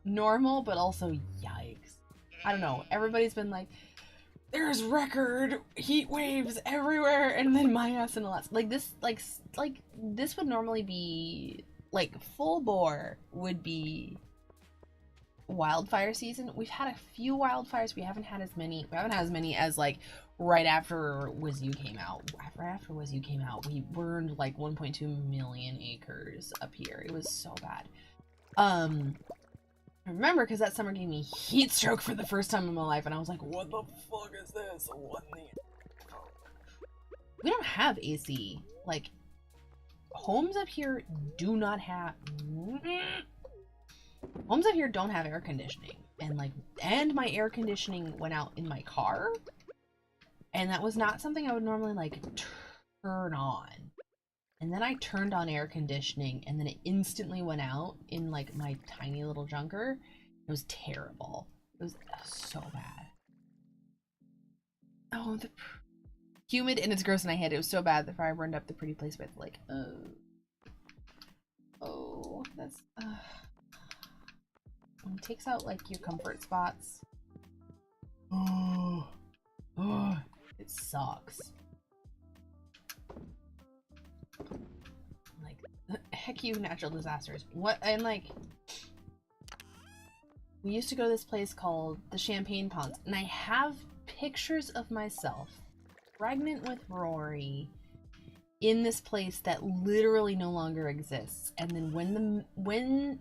Normal, but also yikes. I don't know. Everybody's been like, there's record heat waves everywhere, and then my ass in Alaska. Like this, like this would normally be like full bore would be wildfire season. We've had a few wildfires. We haven't had as many. We haven't had as many as like right after Wazoo came out. Right after Wazoo came out, we burned like 1.2 million acres up here. It was so bad. I remember because that summer gave me heat stroke for the first time in my life, and I was like, what the fuck is this? What in the... We don't have AC. Like, homes up here do not have... Homes up here don't have air conditioning. And my air conditioning went out in my car. And that was not something I would normally, like, turn on. And then I turned on air conditioning, and then it instantly went out in, like, my tiny little junker. It was terrible. It was so bad. Oh, the humid, and it's gross, and I hate it. It was so bad. The fire burned up the pretty place, but, like, oh, that's, when it takes out, like, your comfort spots. Oh, it sucks. Like, heck you, natural disasters. What? And like, we used to go to this place called the Champagne Ponds, and I have pictures of myself pregnant with Rory in this place that literally no longer exists. And then when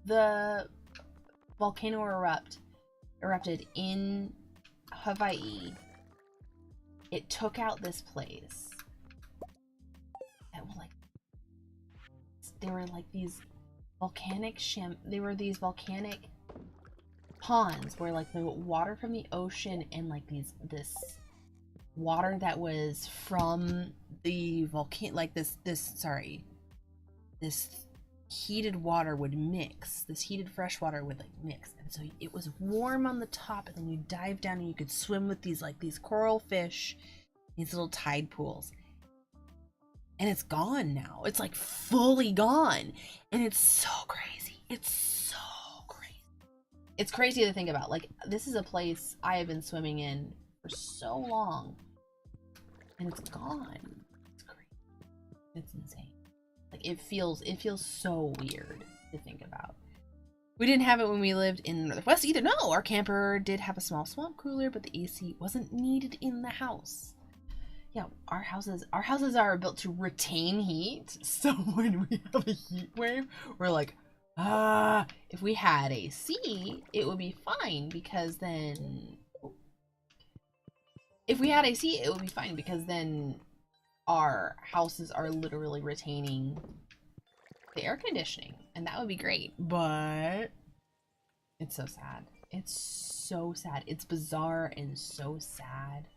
the volcano erupted in Hawaii, it took out this place. That was like, there were like these volcanic ponds where like the water from the ocean and like this water that was from the volcano, like this heated water would mix. This heated fresh water would like mix, and so it was warm on the top, and then you dive down and you could swim with these coral fish, these little tide pools. And it's gone now. It's like fully gone, and it's so crazy. It's so crazy. It's crazy to think about. Like, this is a place I have been swimming in for so long, and it's gone. It's crazy. It's insane. Like, it feels so weird to think about. We didn't have it when we lived in the Northwest either. No, our camper did have a small swamp cooler, but the AC wasn't needed in the house. Yeah, our houses are built to retain heat. So when we have a heat wave, we're like, if we had AC, it would be fine because then our houses are literally retaining the air conditioning, and that would be great. But it's so sad. It's so sad. It's bizarre and so sad.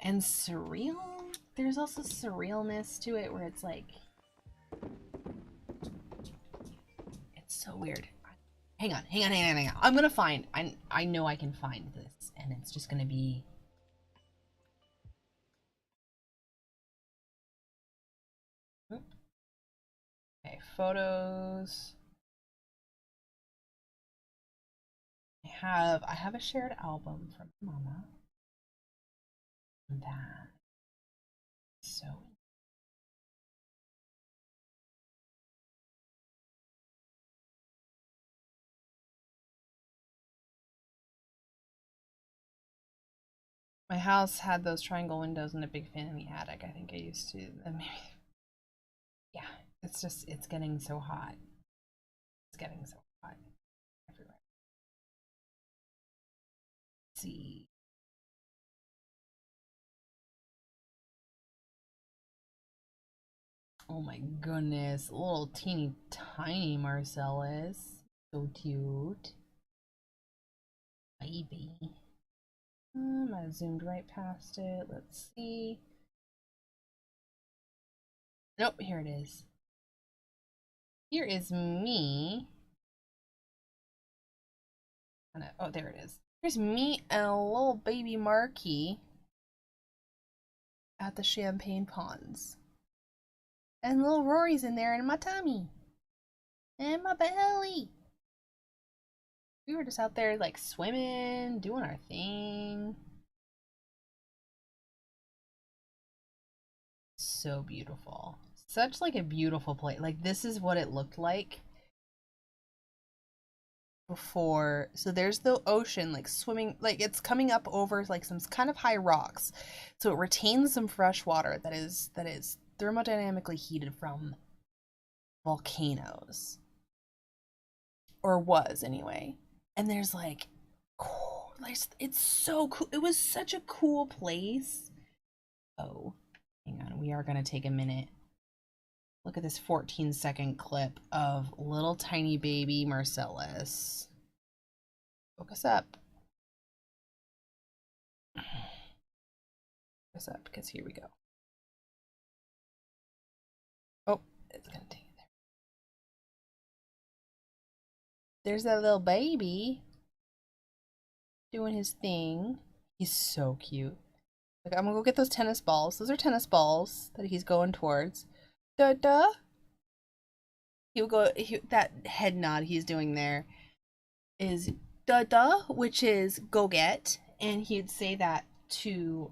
And surreal. There's also surrealness to it where it's like, it's so weird. Hang on. I'm gonna find, I know I can find this, and it's just gonna be, okay, photos. I have a shared album from Mama. That so my house had those triangle windows and a big fan in the attic. I think I used to. Maybe, yeah, it's getting so hot. It's getting so hot everywhere. Let's see. Oh my goodness, little teeny tiny Marcellus. So cute. Baby. I zoomed right past it. Let's see. Nope, here it is. Here is me. Oh, there it is. Here's me and a little baby Marky at the Champagne Ponds. And little Rory's in there in my tummy. And my belly. We were just out there like swimming, doing our thing. So beautiful. Such like a beautiful place. Like this is what it looked like before. So there's the ocean like swimming, like it's coming up over like some kind of high rocks. So it retains some fresh water that is thermodynamically heated from volcanoes. Or was anyway. And there's like cool, it's so cool. It was such a cool place. Oh, hang on. We are going to take a minute. Look at this 14-second clip of little tiny baby Marcellus. Focus up. Focus up, because here we go. Oh, it's going to take it there. There's that little baby doing his thing. He's so cute. Like, I'm going to go get those tennis balls. Those are tennis balls that he's going towards. Da-da. He'll go, that head nod he's doing there is da-da, which is go get. And he'd say that to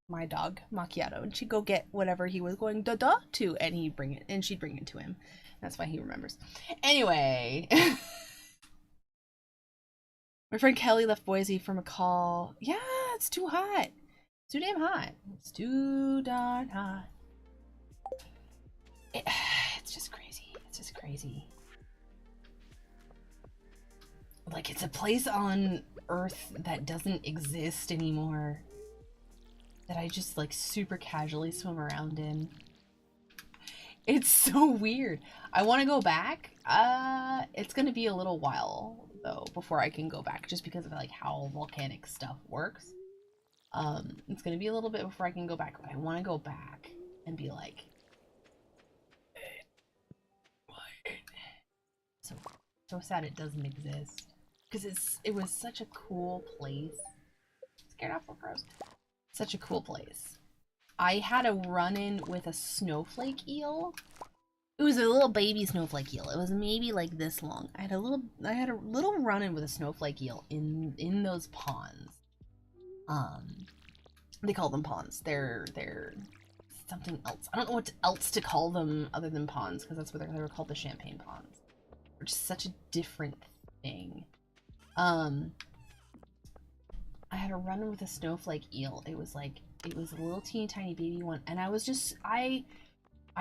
my dog, Macchiato. And she'd go get whatever he was going da-da to, and he'd bring it, and she'd bring it to him. That's why he remembers. Anyway. My friend Kelly left Boise from a call. Yeah, it's too hot. It's too damn hot. It's too darn hot. It's just crazy. It's just crazy. Like, it's a place on Earth that doesn't exist anymore. That I just, like, super casually swim around in. It's so weird. I want to go back. It's gonna be a little while, though, before I can go back. Just because of, like, how volcanic stuff works. It's gonna be a little bit before I can go back. But I want to go back and be like... So sad it doesn't exist. Because it was such a cool place. Scared off gross. Such a cool place. I had a run-in with a snowflake eel. It was a little baby snowflake eel. It was maybe like this long. I had a little run-in with a snowflake eel in those ponds. They call them ponds. They're something else. I don't know what else to call them other than ponds, because that's what they were called, the champagne ponds. Which is such a different thing. I had a run with a snowflake eel. It was a little teeny tiny baby one, and I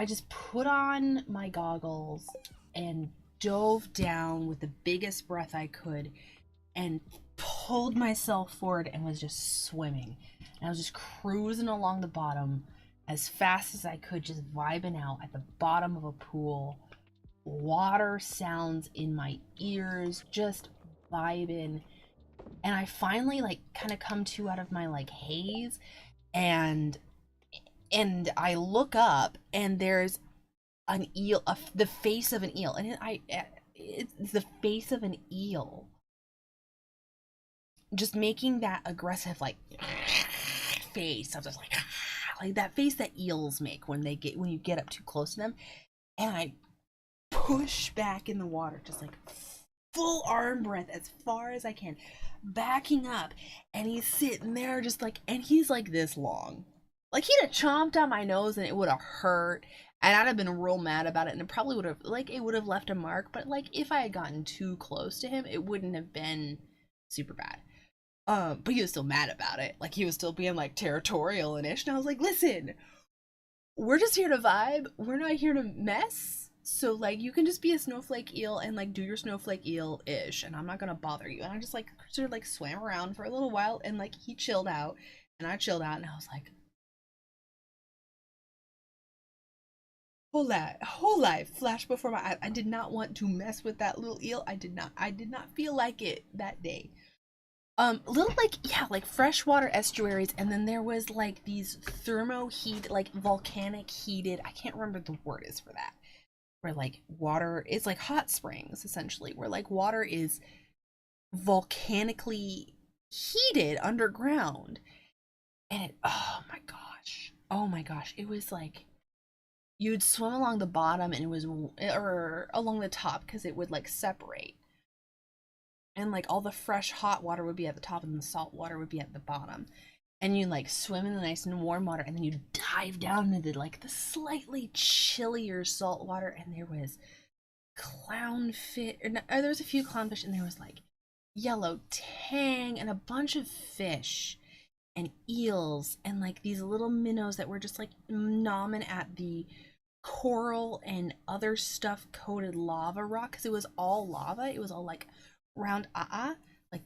just put on my goggles and dove down with the biggest breath I could and pulled myself forward and was just swimming. And I was just cruising along the bottom as fast as I could, just vibing out at the bottom of a pool. Water sounds in my ears, just vibing. And I finally like kind of come to out of my like haze, and I look up and there's an eel, the face of an eel, and it's the face of an eel, just making that aggressive like face. I was just like that face that eels make when you get up too close to them, and I push back in the water, just like full arm breath as far as I can, backing up, and he's sitting there just like, and he's like this long. Like, he'd have chomped on my nose and it would have hurt, and I'd have been real mad about it, and it probably would have, like, it would have left a mark, but, like, if I had gotten too close to him, it wouldn't have been super bad. But he was still mad about it. Like, he was still being, like, territorial and ish, and I was like, listen, we're just here to vibe. We're not here to mess. So, like, you can just be a snowflake eel and, like, do your snowflake eel-ish, and I'm not gonna bother you. And I just, like, sort of, like, swam around for a little while, and, like, he chilled out, and I chilled out, and I was like, whole life flashed before my eyes. I did not want to mess with that little eel. I did not feel like it that day. Little, like, yeah, like freshwater estuaries, and then there was like these thermo-heat, like volcanic heated, I can't remember the word is for that, where like water is like hot springs essentially, where like water is volcanically heated underground. And oh my gosh, it was like you'd swim along the bottom and it was, or along the top, because it would like separate, and like all the fresh hot water would be at the top and the salt water would be at the bottom, and you like swim in the nice and warm water, and then you dive down into like the slightly chillier salt water, and there was clownfish, or there was a few clownfish, and there was like yellow tang and a bunch of fish and eels and like these little minnows that were just like nomming at the coral and other stuff coated lava rock, because it was all lava. It was all like round like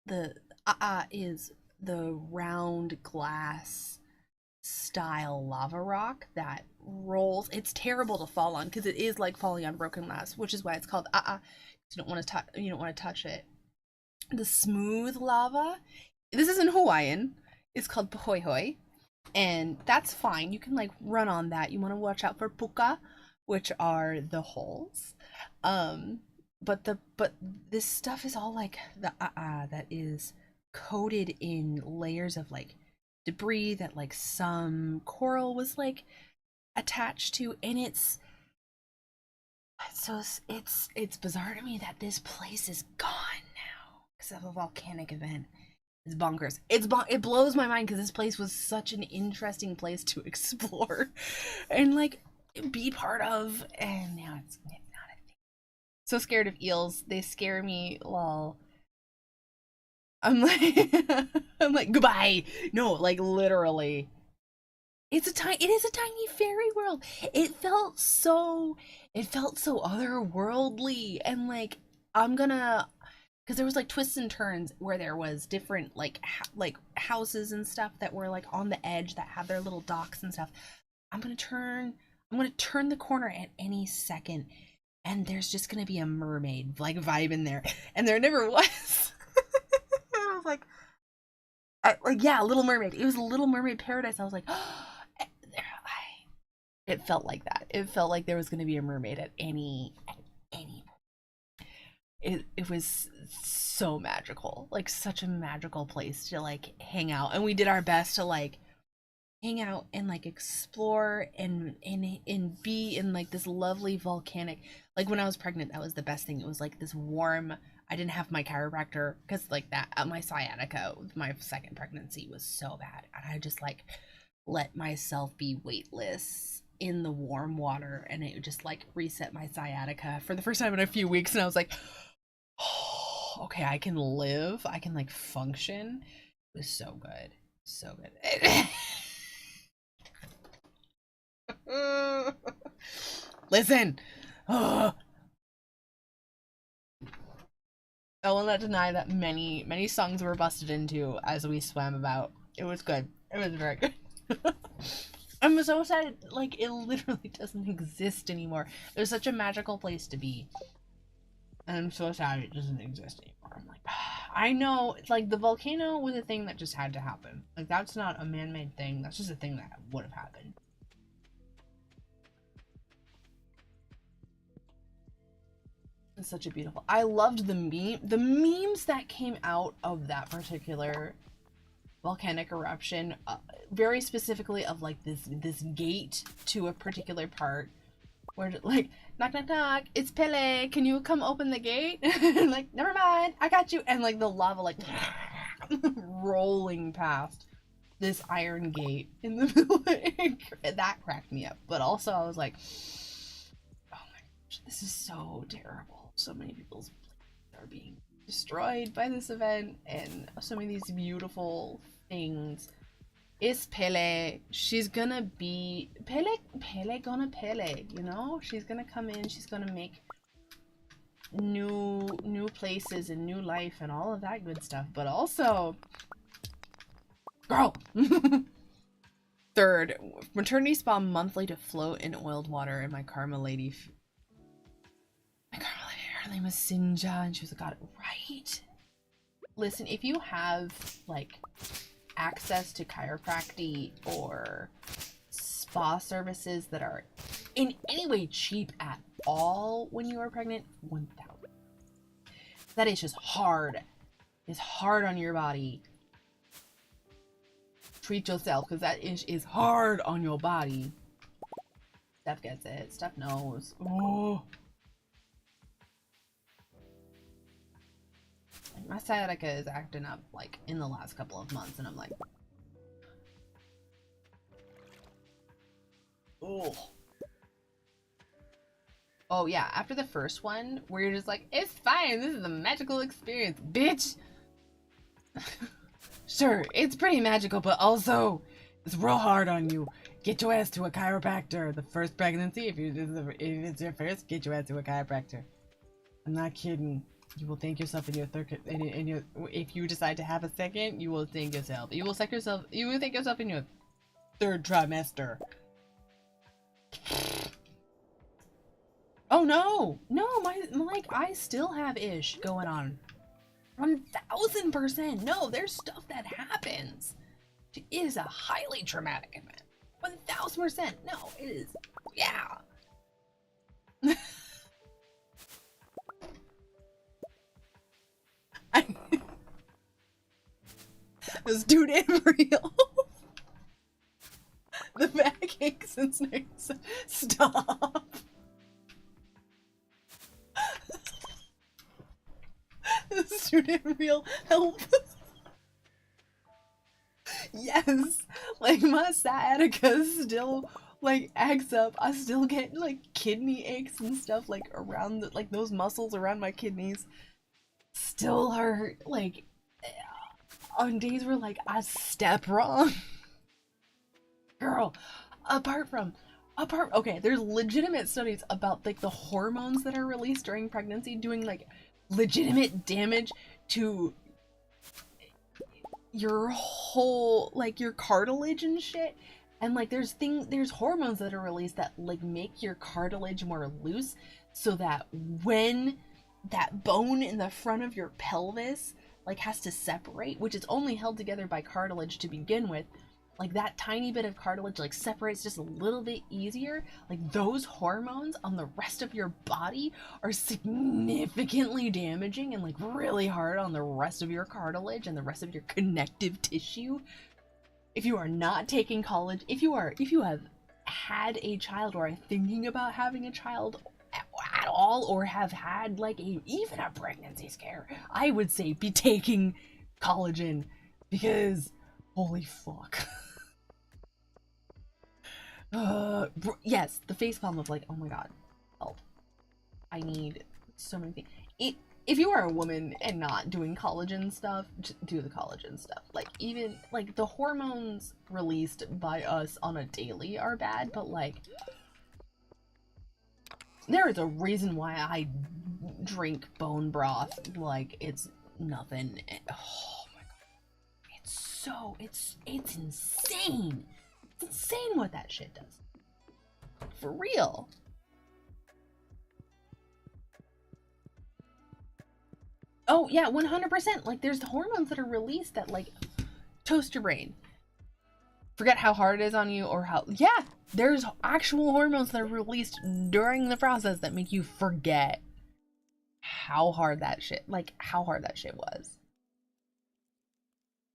the is the round glass style lava rock that rolls. It's terrible to fall on because it is like falling on broken glass, which is why it's called you don't want to touch it. The smooth lava, this isn't Hawaiian, it's called pahoehoe, and that's fine. You can like run on that. You want to watch out for puka, which are the holes. But this stuff is all like the that is coated in layers of like debris that like some coral was like attached to, and it's bizarre to me that this place is gone now because of a volcanic event. It's bonkers. It blows my mind because this place was such an interesting place to explore and like be part of, and now it's not a thing. So scared of eels. They scare me while I'm like I'm like, goodbye. No, like literally. It is a tiny fairy world. It felt so otherworldly, and like I'm gonna, because there was like twists and turns where there was different like like houses and stuff that were like on the edge that have their little docks and stuff. I'm gonna turn the corner at any second, and there's just gonna be a mermaid like vibe in there, and there never was. I was like, yeah, Little Mermaid. It was Little Mermaid paradise. I was like, oh, it felt like that. It felt like there was gonna be a mermaid at any. It was so magical, like such a magical place to like hang out, and we did our best to like hang out and like explore and be in like this lovely volcanic, like when I was pregnant, that was the best thing. It was like this warm, I didn't have my chiropractor because like that my sciatica with my second pregnancy was so bad, and I just like let myself be weightless in the warm water, and it just like reset my sciatica for the first time in a few weeks, and I was like, oh, okay, I can live, I can like function. It was so good, so good. Listen, I will not deny that many songs were busted into as we swam about. It was good. It was very good. I'm so sad, like, it literally doesn't exist anymore. It was such a magical place to be. And I'm so sad it doesn't exist anymore. I'm like, I know, like, the volcano was a thing that just had to happen. Like, that's not a man-made thing. That's just a thing that would have happened. It's such a beautiful... I loved the memes that came out of that particular volcanic eruption, very specifically of like this gate to a particular part where like, knock knock knock, it's Pele, can you come open the gate? Like, never mind, I got you. And like the lava like rolling past this iron gate in the middle. That cracked me up. But also I was like, oh my gosh, this is so terrible. So many people's places are being destroyed by this event, and so many of these beautiful things. It's Pele. She's gonna be Pele gonna Pele, you know? She's gonna come in, she's gonna make new places and new life and all of that good stuff. But also, girl. Third, maternity spa monthly to float in oiled water, and my karma lady, her name was Sinja, and she was like, got it right. Listen, if you have like access to chiropractic or spa services that are in any way cheap at all when you are pregnant, 1,000. That is just hard. It's hard on your body. Treat yourself, because that is hard on your body. Steph gets it. Steph knows. Oh. My sciatica is acting up like in the last couple of months, and I'm like, oh. Oh yeah, after the first one, where you're just like, it's fine, this is a magical experience, bitch. Sure, it's pretty magical, but also, it's real hard on you. Get your ass to a chiropractor. The first pregnancy, if it's your first, get your ass to a chiropractor. I'm not kidding. You will thank yourself in your third, if you decide to have a second, you will thank yourself. You will thank yourself in your third trimester. Oh no! No, like, I still have ish going on. 1000%! No, there's stuff that happens. It is a highly traumatic event. 1000%! No, it is. Yeah! This dude ain't real. The backache since stop. This dude ain't real. Help. Yes, like my sciatica still like acts up. I still get like kidney aches and stuff like around the, like those muscles around my kidneys still hurt, like on days where like I step wrong. Girl, okay, there's legitimate studies about like the hormones that are released during pregnancy doing like legitimate damage to your whole, like, your cartilage and shit. And like there's hormones that are released that like make your cartilage more loose, so that when that bone in the front of your pelvis like has to separate, which is only held together by cartilage to begin with, like that tiny bit of cartilage like separates just a little bit easier. Like those hormones on the rest of your body are significantly damaging and like really hard on the rest of your cartilage and the rest of your connective tissue. If you are not taking college, if you have had a child or are thinking about having a child at all, or have had like even a pregnancy scare, I would say be taking collagen, because holy fuck. Yes, the facepalm of like, oh my god, help. I need so many things. If you are a woman and not doing collagen stuff, just do the collagen stuff. Like, even, like, the hormones released by us on a daily are bad, but, like, there is a reason why I drink bone broth like it's nothing. Oh my god. It's insane. It's insane what that shit does. For real. Oh yeah, 100%. Like, there's hormones that are released that like toast your brain. Forget how hard it is on you, or how, yeah, there's actual hormones that are released during the process that make you forget how hard that shit was.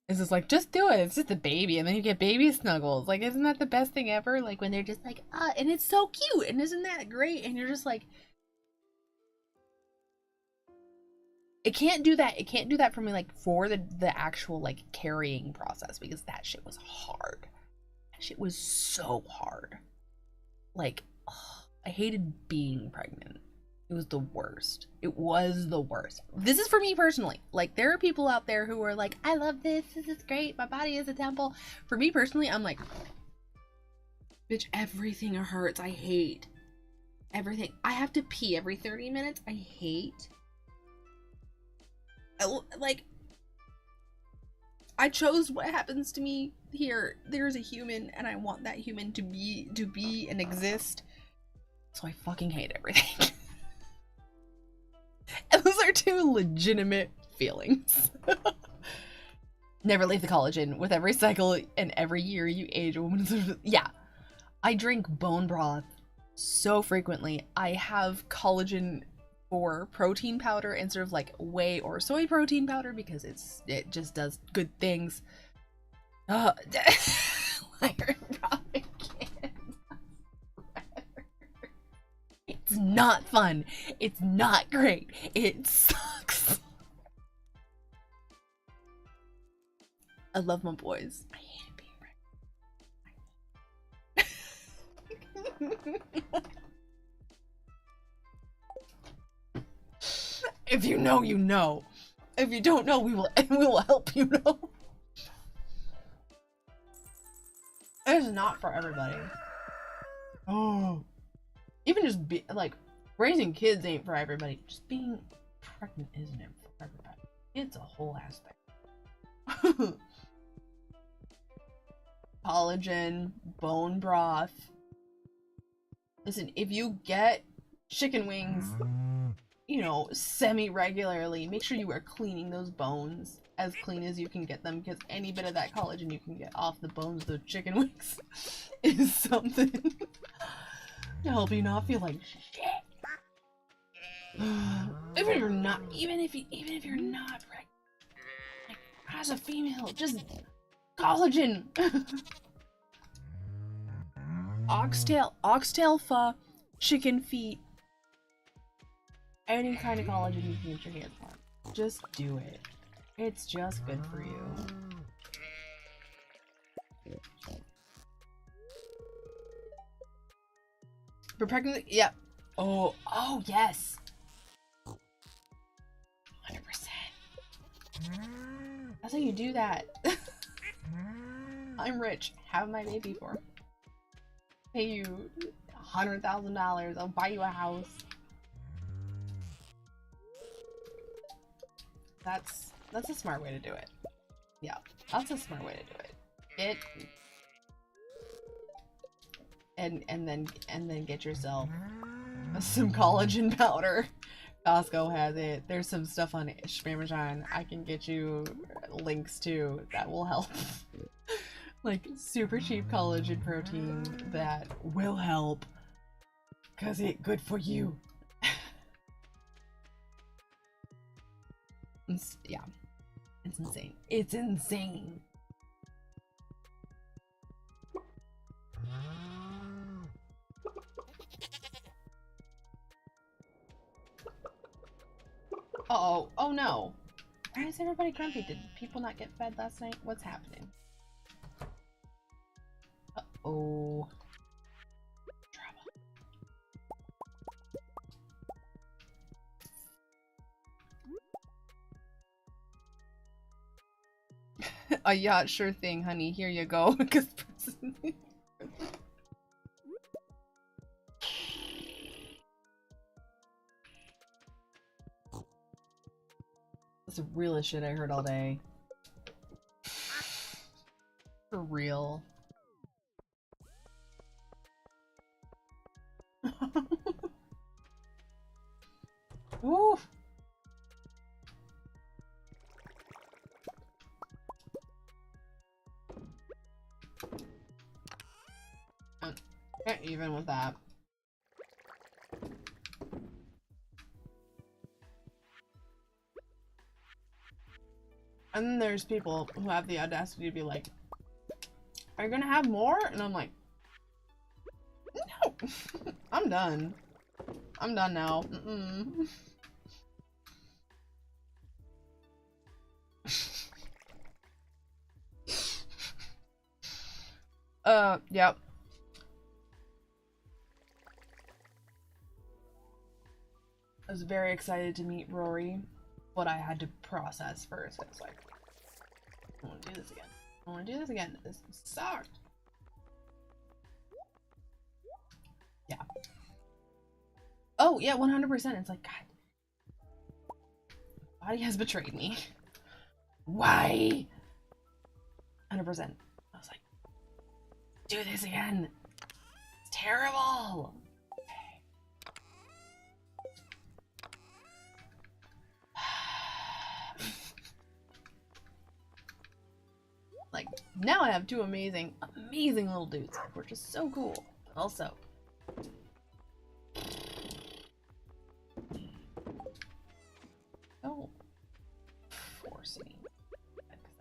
It's just like, just do it. It's just a baby, and then you get baby snuggles. Like, isn't that the best thing ever? Like, when they're just like, and it's so cute, and isn't that great? And you're just like, it can't do that. It can't do that for me, like, for the actual, like, carrying process, because that shit was hard. That shit was so hard. Like, ugh, I hated being pregnant. It was the worst. It was the worst. This is for me personally. Like, there are people out there who are like, I love this. This is great. My body is a temple. For me personally, I'm like, bitch, everything hurts. I hate everything. I have to pee every 30 minutes. I hate. Like, I chose what happens to me here. There's a human, and I want that human to be and exist. So I fucking hate everything. And those are two legitimate feelings. Never leave the collagen. With every cycle and every year you age, a woman. Yeah. I drink bone broth so frequently. I have collagen for protein powder instead of like whey or soy protein powder because it just does good things. It's not fun. It's not great. It sucks. I love my boys. I hate being pregnant. If you know, you know. If you don't know, we will help you know. It's not for everybody. Oh. Even just like, raising kids ain't for everybody. Just being pregnant isn't it for everybody. It's a whole aspect. Collagen, bone broth. Listen, if you get chicken wings, you know, semi-regularly, make sure you are cleaning those bones as clean as you can get them, because any bit of that collagen you can get off the bones of those chicken wings is something to help you not feel like shit. Even if you're not pregnant, like, as a female, just collagen. Oxtail pho, chicken feet, any kind of collagen you can get your hands on. Just do it. It's just good for you. For pregnancy, yeah. Oh, yes. 100%. That's how you do that. I'm rich. Have my baby for me. Pay you $100,000. I'll buy you a house. That's a smart way to do it. Yeah, that's a smart way to do it. And then get yourself some collagen powder. Costco has it. There's some stuff on Amazon I can get you links to that will help. Like, super cheap collagen protein that will help, cause it's good for you. Yeah, it's insane. It's insane. Uh-oh. Oh no. Why is everybody grumpy? Did people not get fed last night? What's happening? Uh-oh. yacht, sure thing, honey. Here you go. Because that's the realest shit I heard all day. For real. Woo! Can't even with that. And then there's people who have the audacity to be like, are you gonna have more? And I'm like, no! I'm done. I'm done now. Mm-mm. Yep. I was very excited to meet Rory, but I had to process first. I was like, I want to do this again. I want to do this again. This sucked. Yeah. Oh, yeah, 100%. It's like, God. Body has betrayed me. Why? 100%. I was like, do this again. It's terrible. Like, now I have two amazing little dudes, which is so cool. Also, don't force me.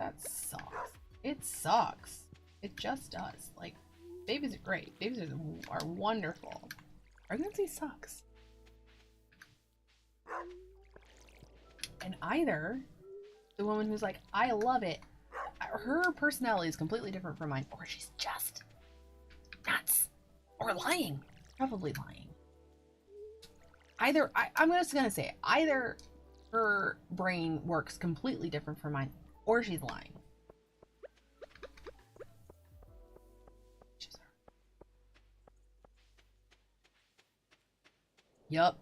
That sucks. It sucks. It just does. Like, babies are great. Babies are wonderful. Pregnancy sucks. And either the woman who's like, I love it, her personality is completely different from mine, or she's just nuts. Or lying. Probably lying. Either, I'm just gonna say it, either her brain works completely different from mine, or she's lying. Yup.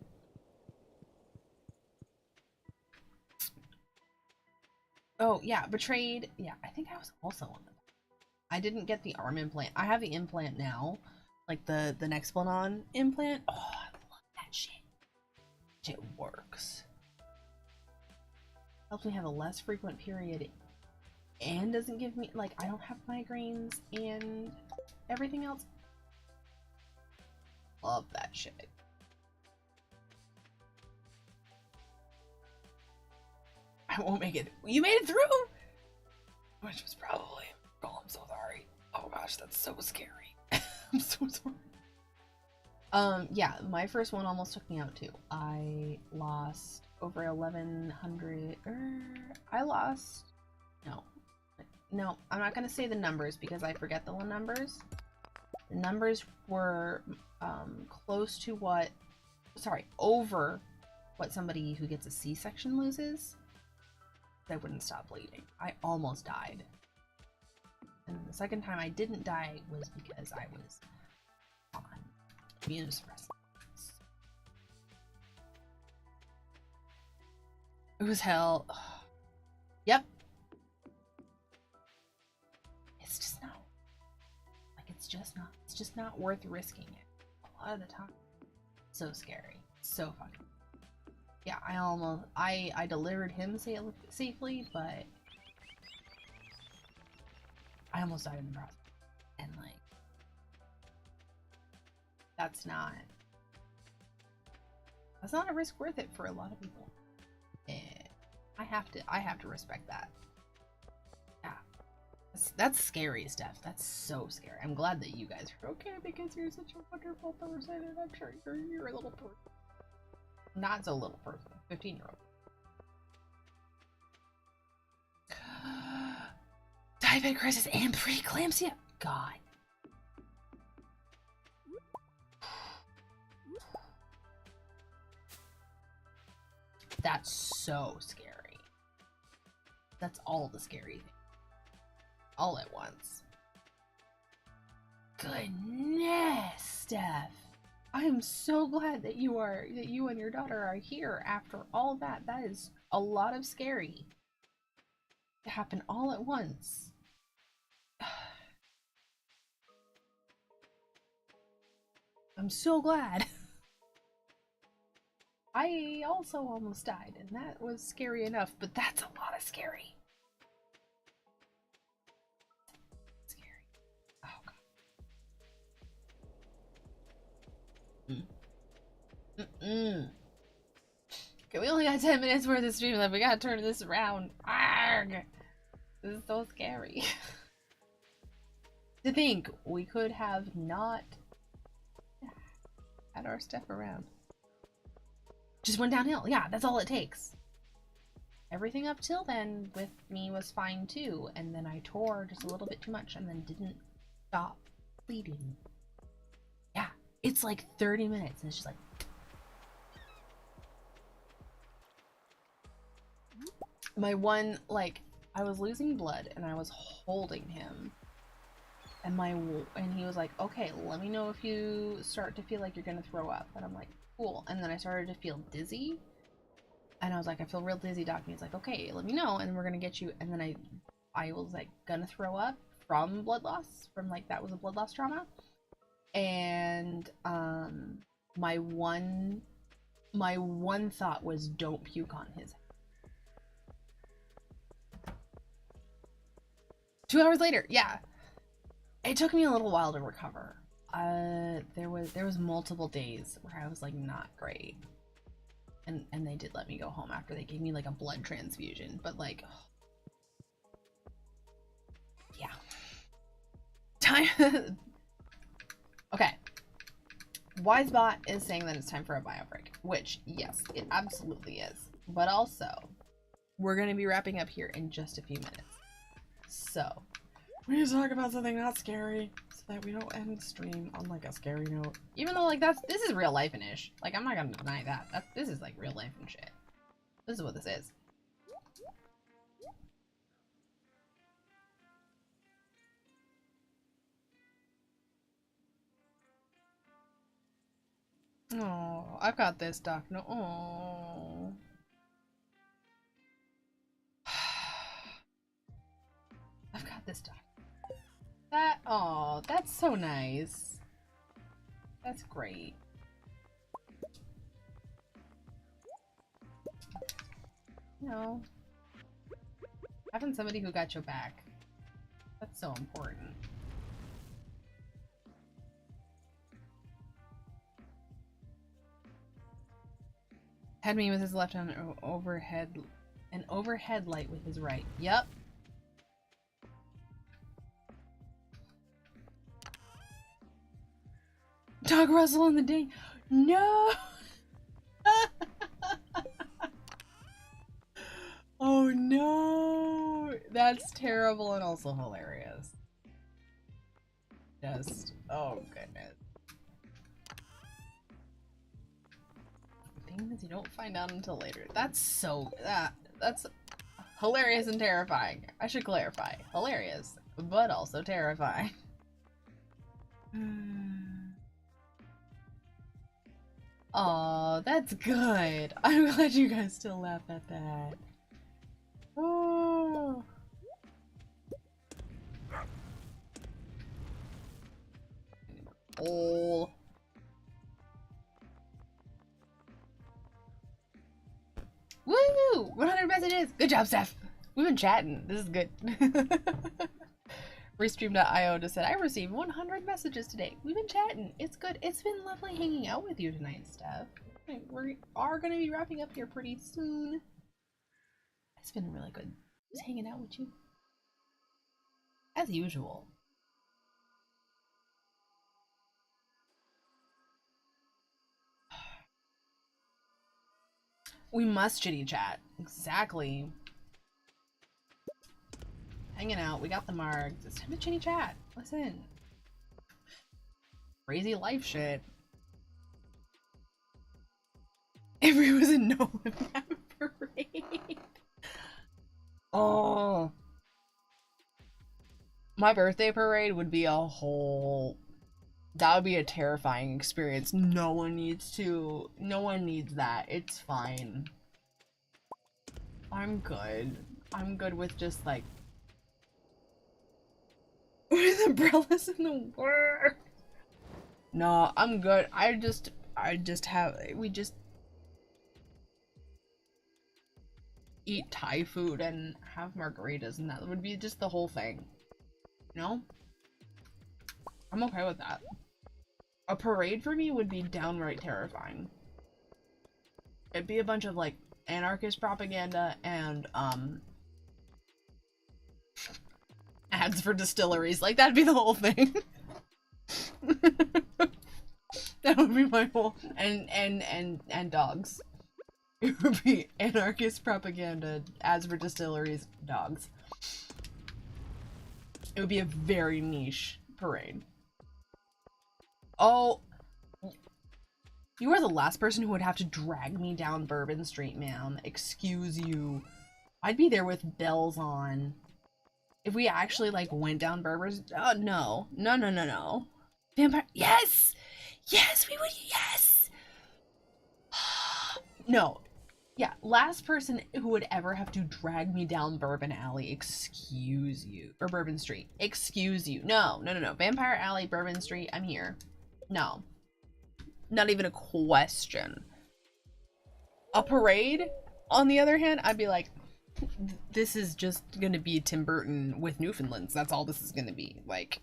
Oh, yeah, betrayed. Yeah, I think I was also on them. I didn't get the arm implant. I have the implant now. Like the Nexplanon implant. Oh, I love that shit. It works. Helps me have a less frequent period and doesn't give me, like, I don't have migraines and everything else. Love that shit. I won't make it. You made it through? Which was probably. Oh, I'm so sorry. Oh gosh, that's so scary. I'm so sorry. Yeah, my first one almost took me out too. I lost over 1,100. I lost. No, I'm not gonna say the numbers because I forget the numbers. The numbers were close to what. Sorry, over what somebody who gets a C-section loses. I wouldn't stop bleeding. I almost died. And the second time I didn't die was because I was on immunosuppressants. It was hell. Yep. It's just not. Like, it's just not worth risking it. A lot of the time. So scary. So fucking. Yeah, I delivered him safely, but I almost died in the process. And like, that's not a risk worth it for a lot of people. And I have to respect that. Yeah. That's scary stuff. That's so scary. I'm glad that you guys are okay because you're such a wonderful person and I'm sure you're a little person. Not so little person. 15-year-old. Diabetic crisis and preeclampsia? God. That's so scary. That's all the scary thing. all at once. Goodness, Steph. I am so glad that you and your daughter are here after all that. That is a lot of scary to happen all at once. I'm so glad. I also almost died, and that was scary enough, but that's a lot of scary. Scary. Oh god. Mm-mm. Okay, we only got 10 minutes worth of stream left. We gotta turn this around. Arrgh! This is so scary. To think we could have not had our stuff around. Just went downhill. Yeah, that's all it takes. Everything up till then with me was fine too, and then I tore just a little bit too much and then didn't stop bleeding. Yeah, it's like 30 minutes and it's just like... My one, like, I was losing blood and I was holding him. And he was like, okay, let me know if you start to feel like you're gonna throw up. And I'm like, cool. And then I started to feel dizzy. And I was like, I feel real dizzy, doc. And he's like, okay, let me know, and we're gonna get you. And then I was like gonna throw up from blood loss, from like that was a blood loss trauma. And my one thought was, don't puke on his head. 2 hours later, yeah. It took me a little while to recover. There was multiple days where I was like not great. And they did let me go home after they gave me like a blood transfusion, but like, yeah. Time. Okay. Wisebot is saying that it's time for a bio break, which yes, it absolutely is. But also, we're gonna be wrapping up here in just a few minutes. So, we need to talk about something not scary so that we don't end the stream on like a scary note. Even though like this is real life-ish. Like I'm not gonna deny that. This is like real life and shit. This is what this is. Oh, I've got this, Doc. No, oh. I've got this, Doc. That's so nice. That's great. You know, having somebody who got your back, that's so important. Had me with his left hand, an overhead light with his right. Yep. Dog Russell in the ding. No! Oh no! That's terrible and also hilarious. Just, oh goodness. Things you don't find out until later. That's so, that's hilarious and terrifying. I should clarify. Hilarious, but also terrifying. Oh, that's good. I'm glad you guys still laugh at that. Oh. Oh. Woo! 100 messages! Good job, Steph! We've been chatting. This is good. Restream.io just said, I received 100 messages today. We've been chatting. It's good. It's been lovely hanging out with you tonight, Steph. We are going to be wrapping up here pretty soon. It's been really good just hanging out with you. As usual. We must chitty chat. Exactly. Hanging out. We got the margs. It's time to chitty chat. Listen. Crazy life shit. Avery was in Nolan parade. Oh. My birthday parade would be a whole... That would be a terrifying experience. No one needs that. It's fine. I'm good. I'm good with just, like... with umbrellas in the world. No, I'm good. We just eat Thai food and have margaritas, and that would be just the whole thing. You know? I'm okay with that. A parade for me would be downright terrifying. It'd be a bunch of, like, anarchist propaganda and, ads for distilleries. Like, that'd be the whole thing. That would be my whole... And dogs. It would be anarchist propaganda, ads for distilleries, dogs. It would be a very niche parade. Oh, you are the last person who would have to drag me down Bourbon Street, ma'am. Excuse you. I'd be there with bells on. If we actually, like, went down Bourbon... Oh, no. No, no, no, no. Vampire... Yes! Yes, we would... Yes! No. Yeah, last person who would ever have to drag me down Bourbon Alley. Excuse you. Or Bourbon Street. Excuse you. No, no, no, no. Vampire Alley, Bourbon Street, I'm here. No. Not even a question. A parade, on the other hand, I'd be like, this is just gonna be Tim Burton with Newfoundlands. That's all this is gonna be. Like...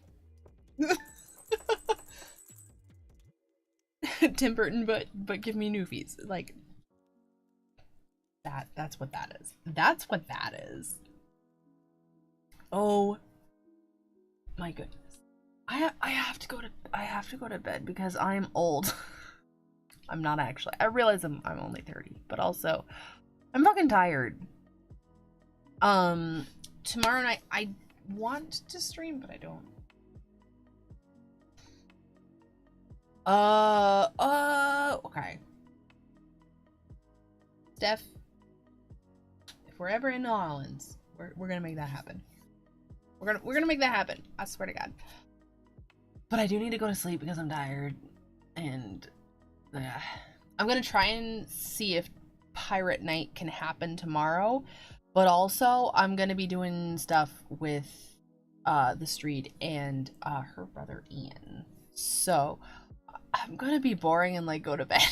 Tim Burton, but give me Newfies. Like... That's what that is. That's what that is. Oh my goodness. I have to go to bed because I'm old. I'm not actually. I realize I'm only 30, but also I'm fucking tired. Tomorrow night I want to stream, but I don't. Okay. Steph, if we're ever in New Orleans, we're gonna make that happen. We're gonna make that happen. I swear to God. But I do need to go to sleep because I'm tired, and I'm gonna try and see if Pirate Night can happen tomorrow. But also, I'm gonna be doing stuff with the street and her brother Ian. So I'm gonna be boring and like go to bed.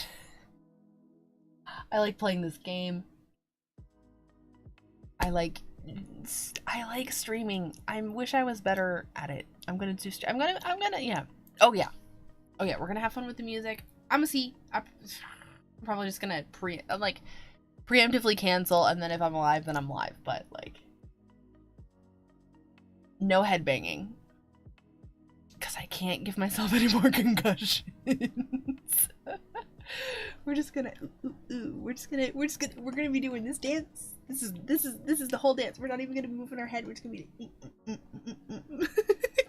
I like playing this game. I like streaming. I wish I was better at it. I'm gonna yeah. Oh yeah. We're gonna have fun with the music. I'm probably just gonna preemptively cancel, and then if I'm alive, then I'm live. But like, no headbanging, because I can't give myself any more concussions. We're gonna be doing this dance. This is the whole dance. We're not even gonna be moving our head. We're just gonna be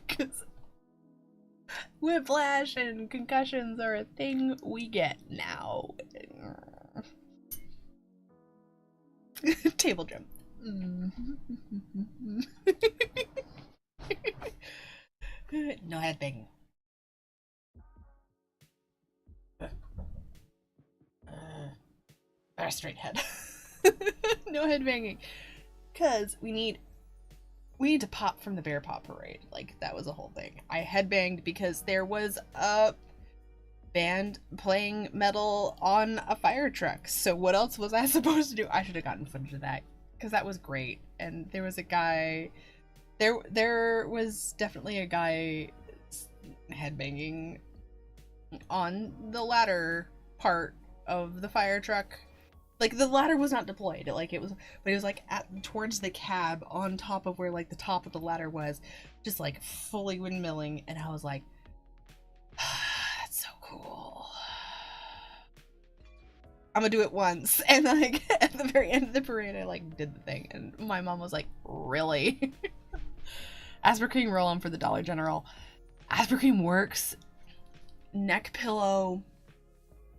because whiplash and concussions are a thing we get now. Table drum. No headbanging. Our straight head. No headbanging. Because we need to pop from the Bear Pop Parade. Like, that was a whole thing. I headbanged because there was a band playing metal on a fire truck. So what else was I supposed to do? I should have gotten footage of that, because that was great. And there was a guy... There was definitely a guy headbanging on the ladder part of the fire truck. Like, the ladder was not deployed, like it was, but it was like towards the cab, on top of where like the top of the ladder was, just like fully windmilling. And I was like, that's so cool. I'm gonna do it once. And like at the very end of the parade, I like did the thing, and my mom was like, really? Aspercream roll-on for the Dollar General. Aspercream works. Neck pillow.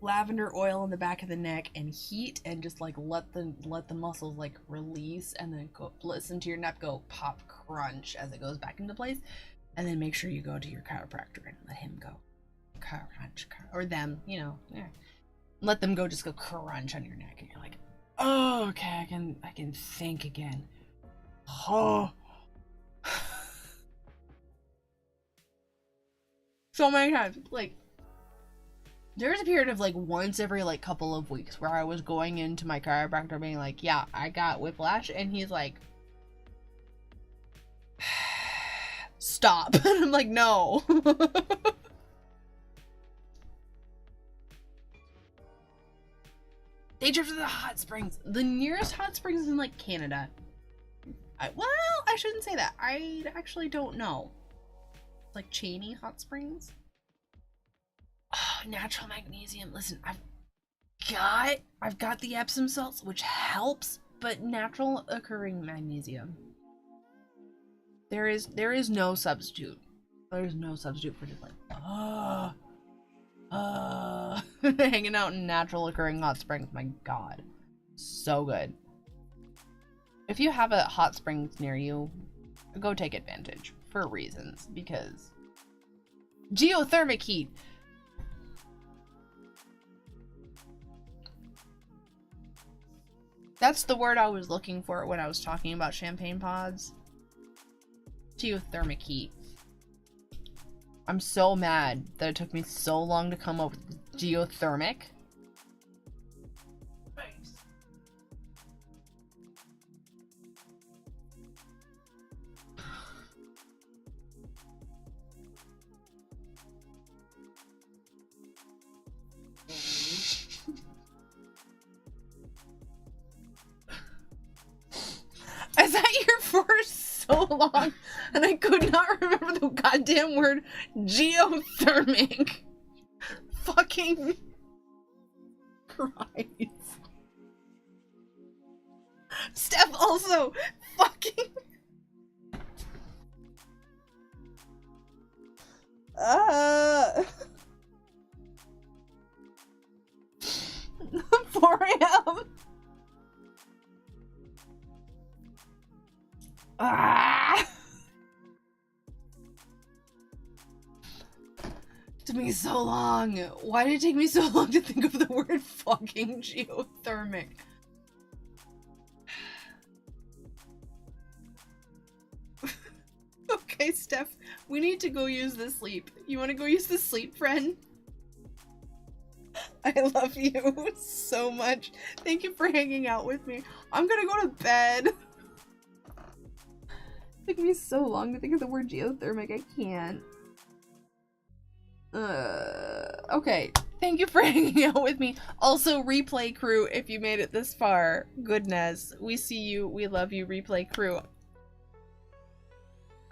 lavender oil in the back of the neck and heat, and just like let the muscles like release, and then go listen to your neck go pop crunch as it goes back into place. And then make sure you go to your chiropractor and let him go crunch, or them, you know, yeah. Let them go, just go crunch on your neck, and you're like, oh, okay, I can think again. Oh. So many times, like, there's a period of like once every like couple of weeks where I was going into my chiropractor being like, yeah, I got whiplash, and he's like, stop. And I'm like, no. They drove to the hot springs. The nearest hot springs is in like Canada. Well, I shouldn't say that. I actually don't know. It's like Cheney Hot Springs. Oh, natural magnesium. Listen, I've got the Epsom salts, which helps, but natural occurring magnesium. There is no substitute. There's no substitute for just like hanging out in natural occurring hot springs. My God, so good. If you have a hot springs near you, go take advantage for reasons, because geothermic heat. That's the word I was looking for when I was talking about champagne pods. Geothermic heat. I'm so mad that it took me so long to come up with geothermic. I sat here for so long and I could not remember the goddamn word geothermic. Fucking Christ. Steph also fucking 4 a.m. It took me so long. Why did it take me so long to think of the word fucking geothermic? Okay, Steph, we need to go use the sleep. You want to go use the sleep, friend? I love you so much. Thank you for hanging out with me. I'm gonna go to bed. It took me so long to think of the word geothermic. I can't. Okay. Thank you for hanging out with me. Also, replay crew, if you made it this far, goodness. We see you. We love you, replay crew.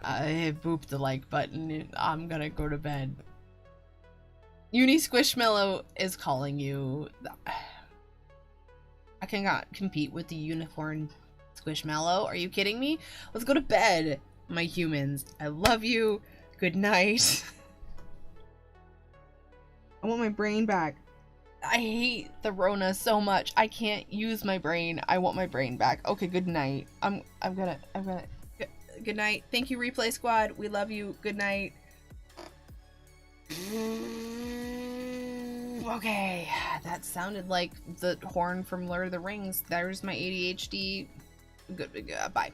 I booped the like button. I'm gonna go to bed. Uni Squishmallow is calling you. I cannot compete with the unicorn Squishmallow. Are you kidding me? Let's go to bed, my humans. I love you. Good night. I want my brain back. I hate the Rona so much. I can't use my brain. I want my brain back. Okay, good night. I'm gonna good night. Thank you, Replay Squad. We love you. Good night. Okay, that sounded like the horn from Lord of the Rings. There's my ADHD. Good, bye.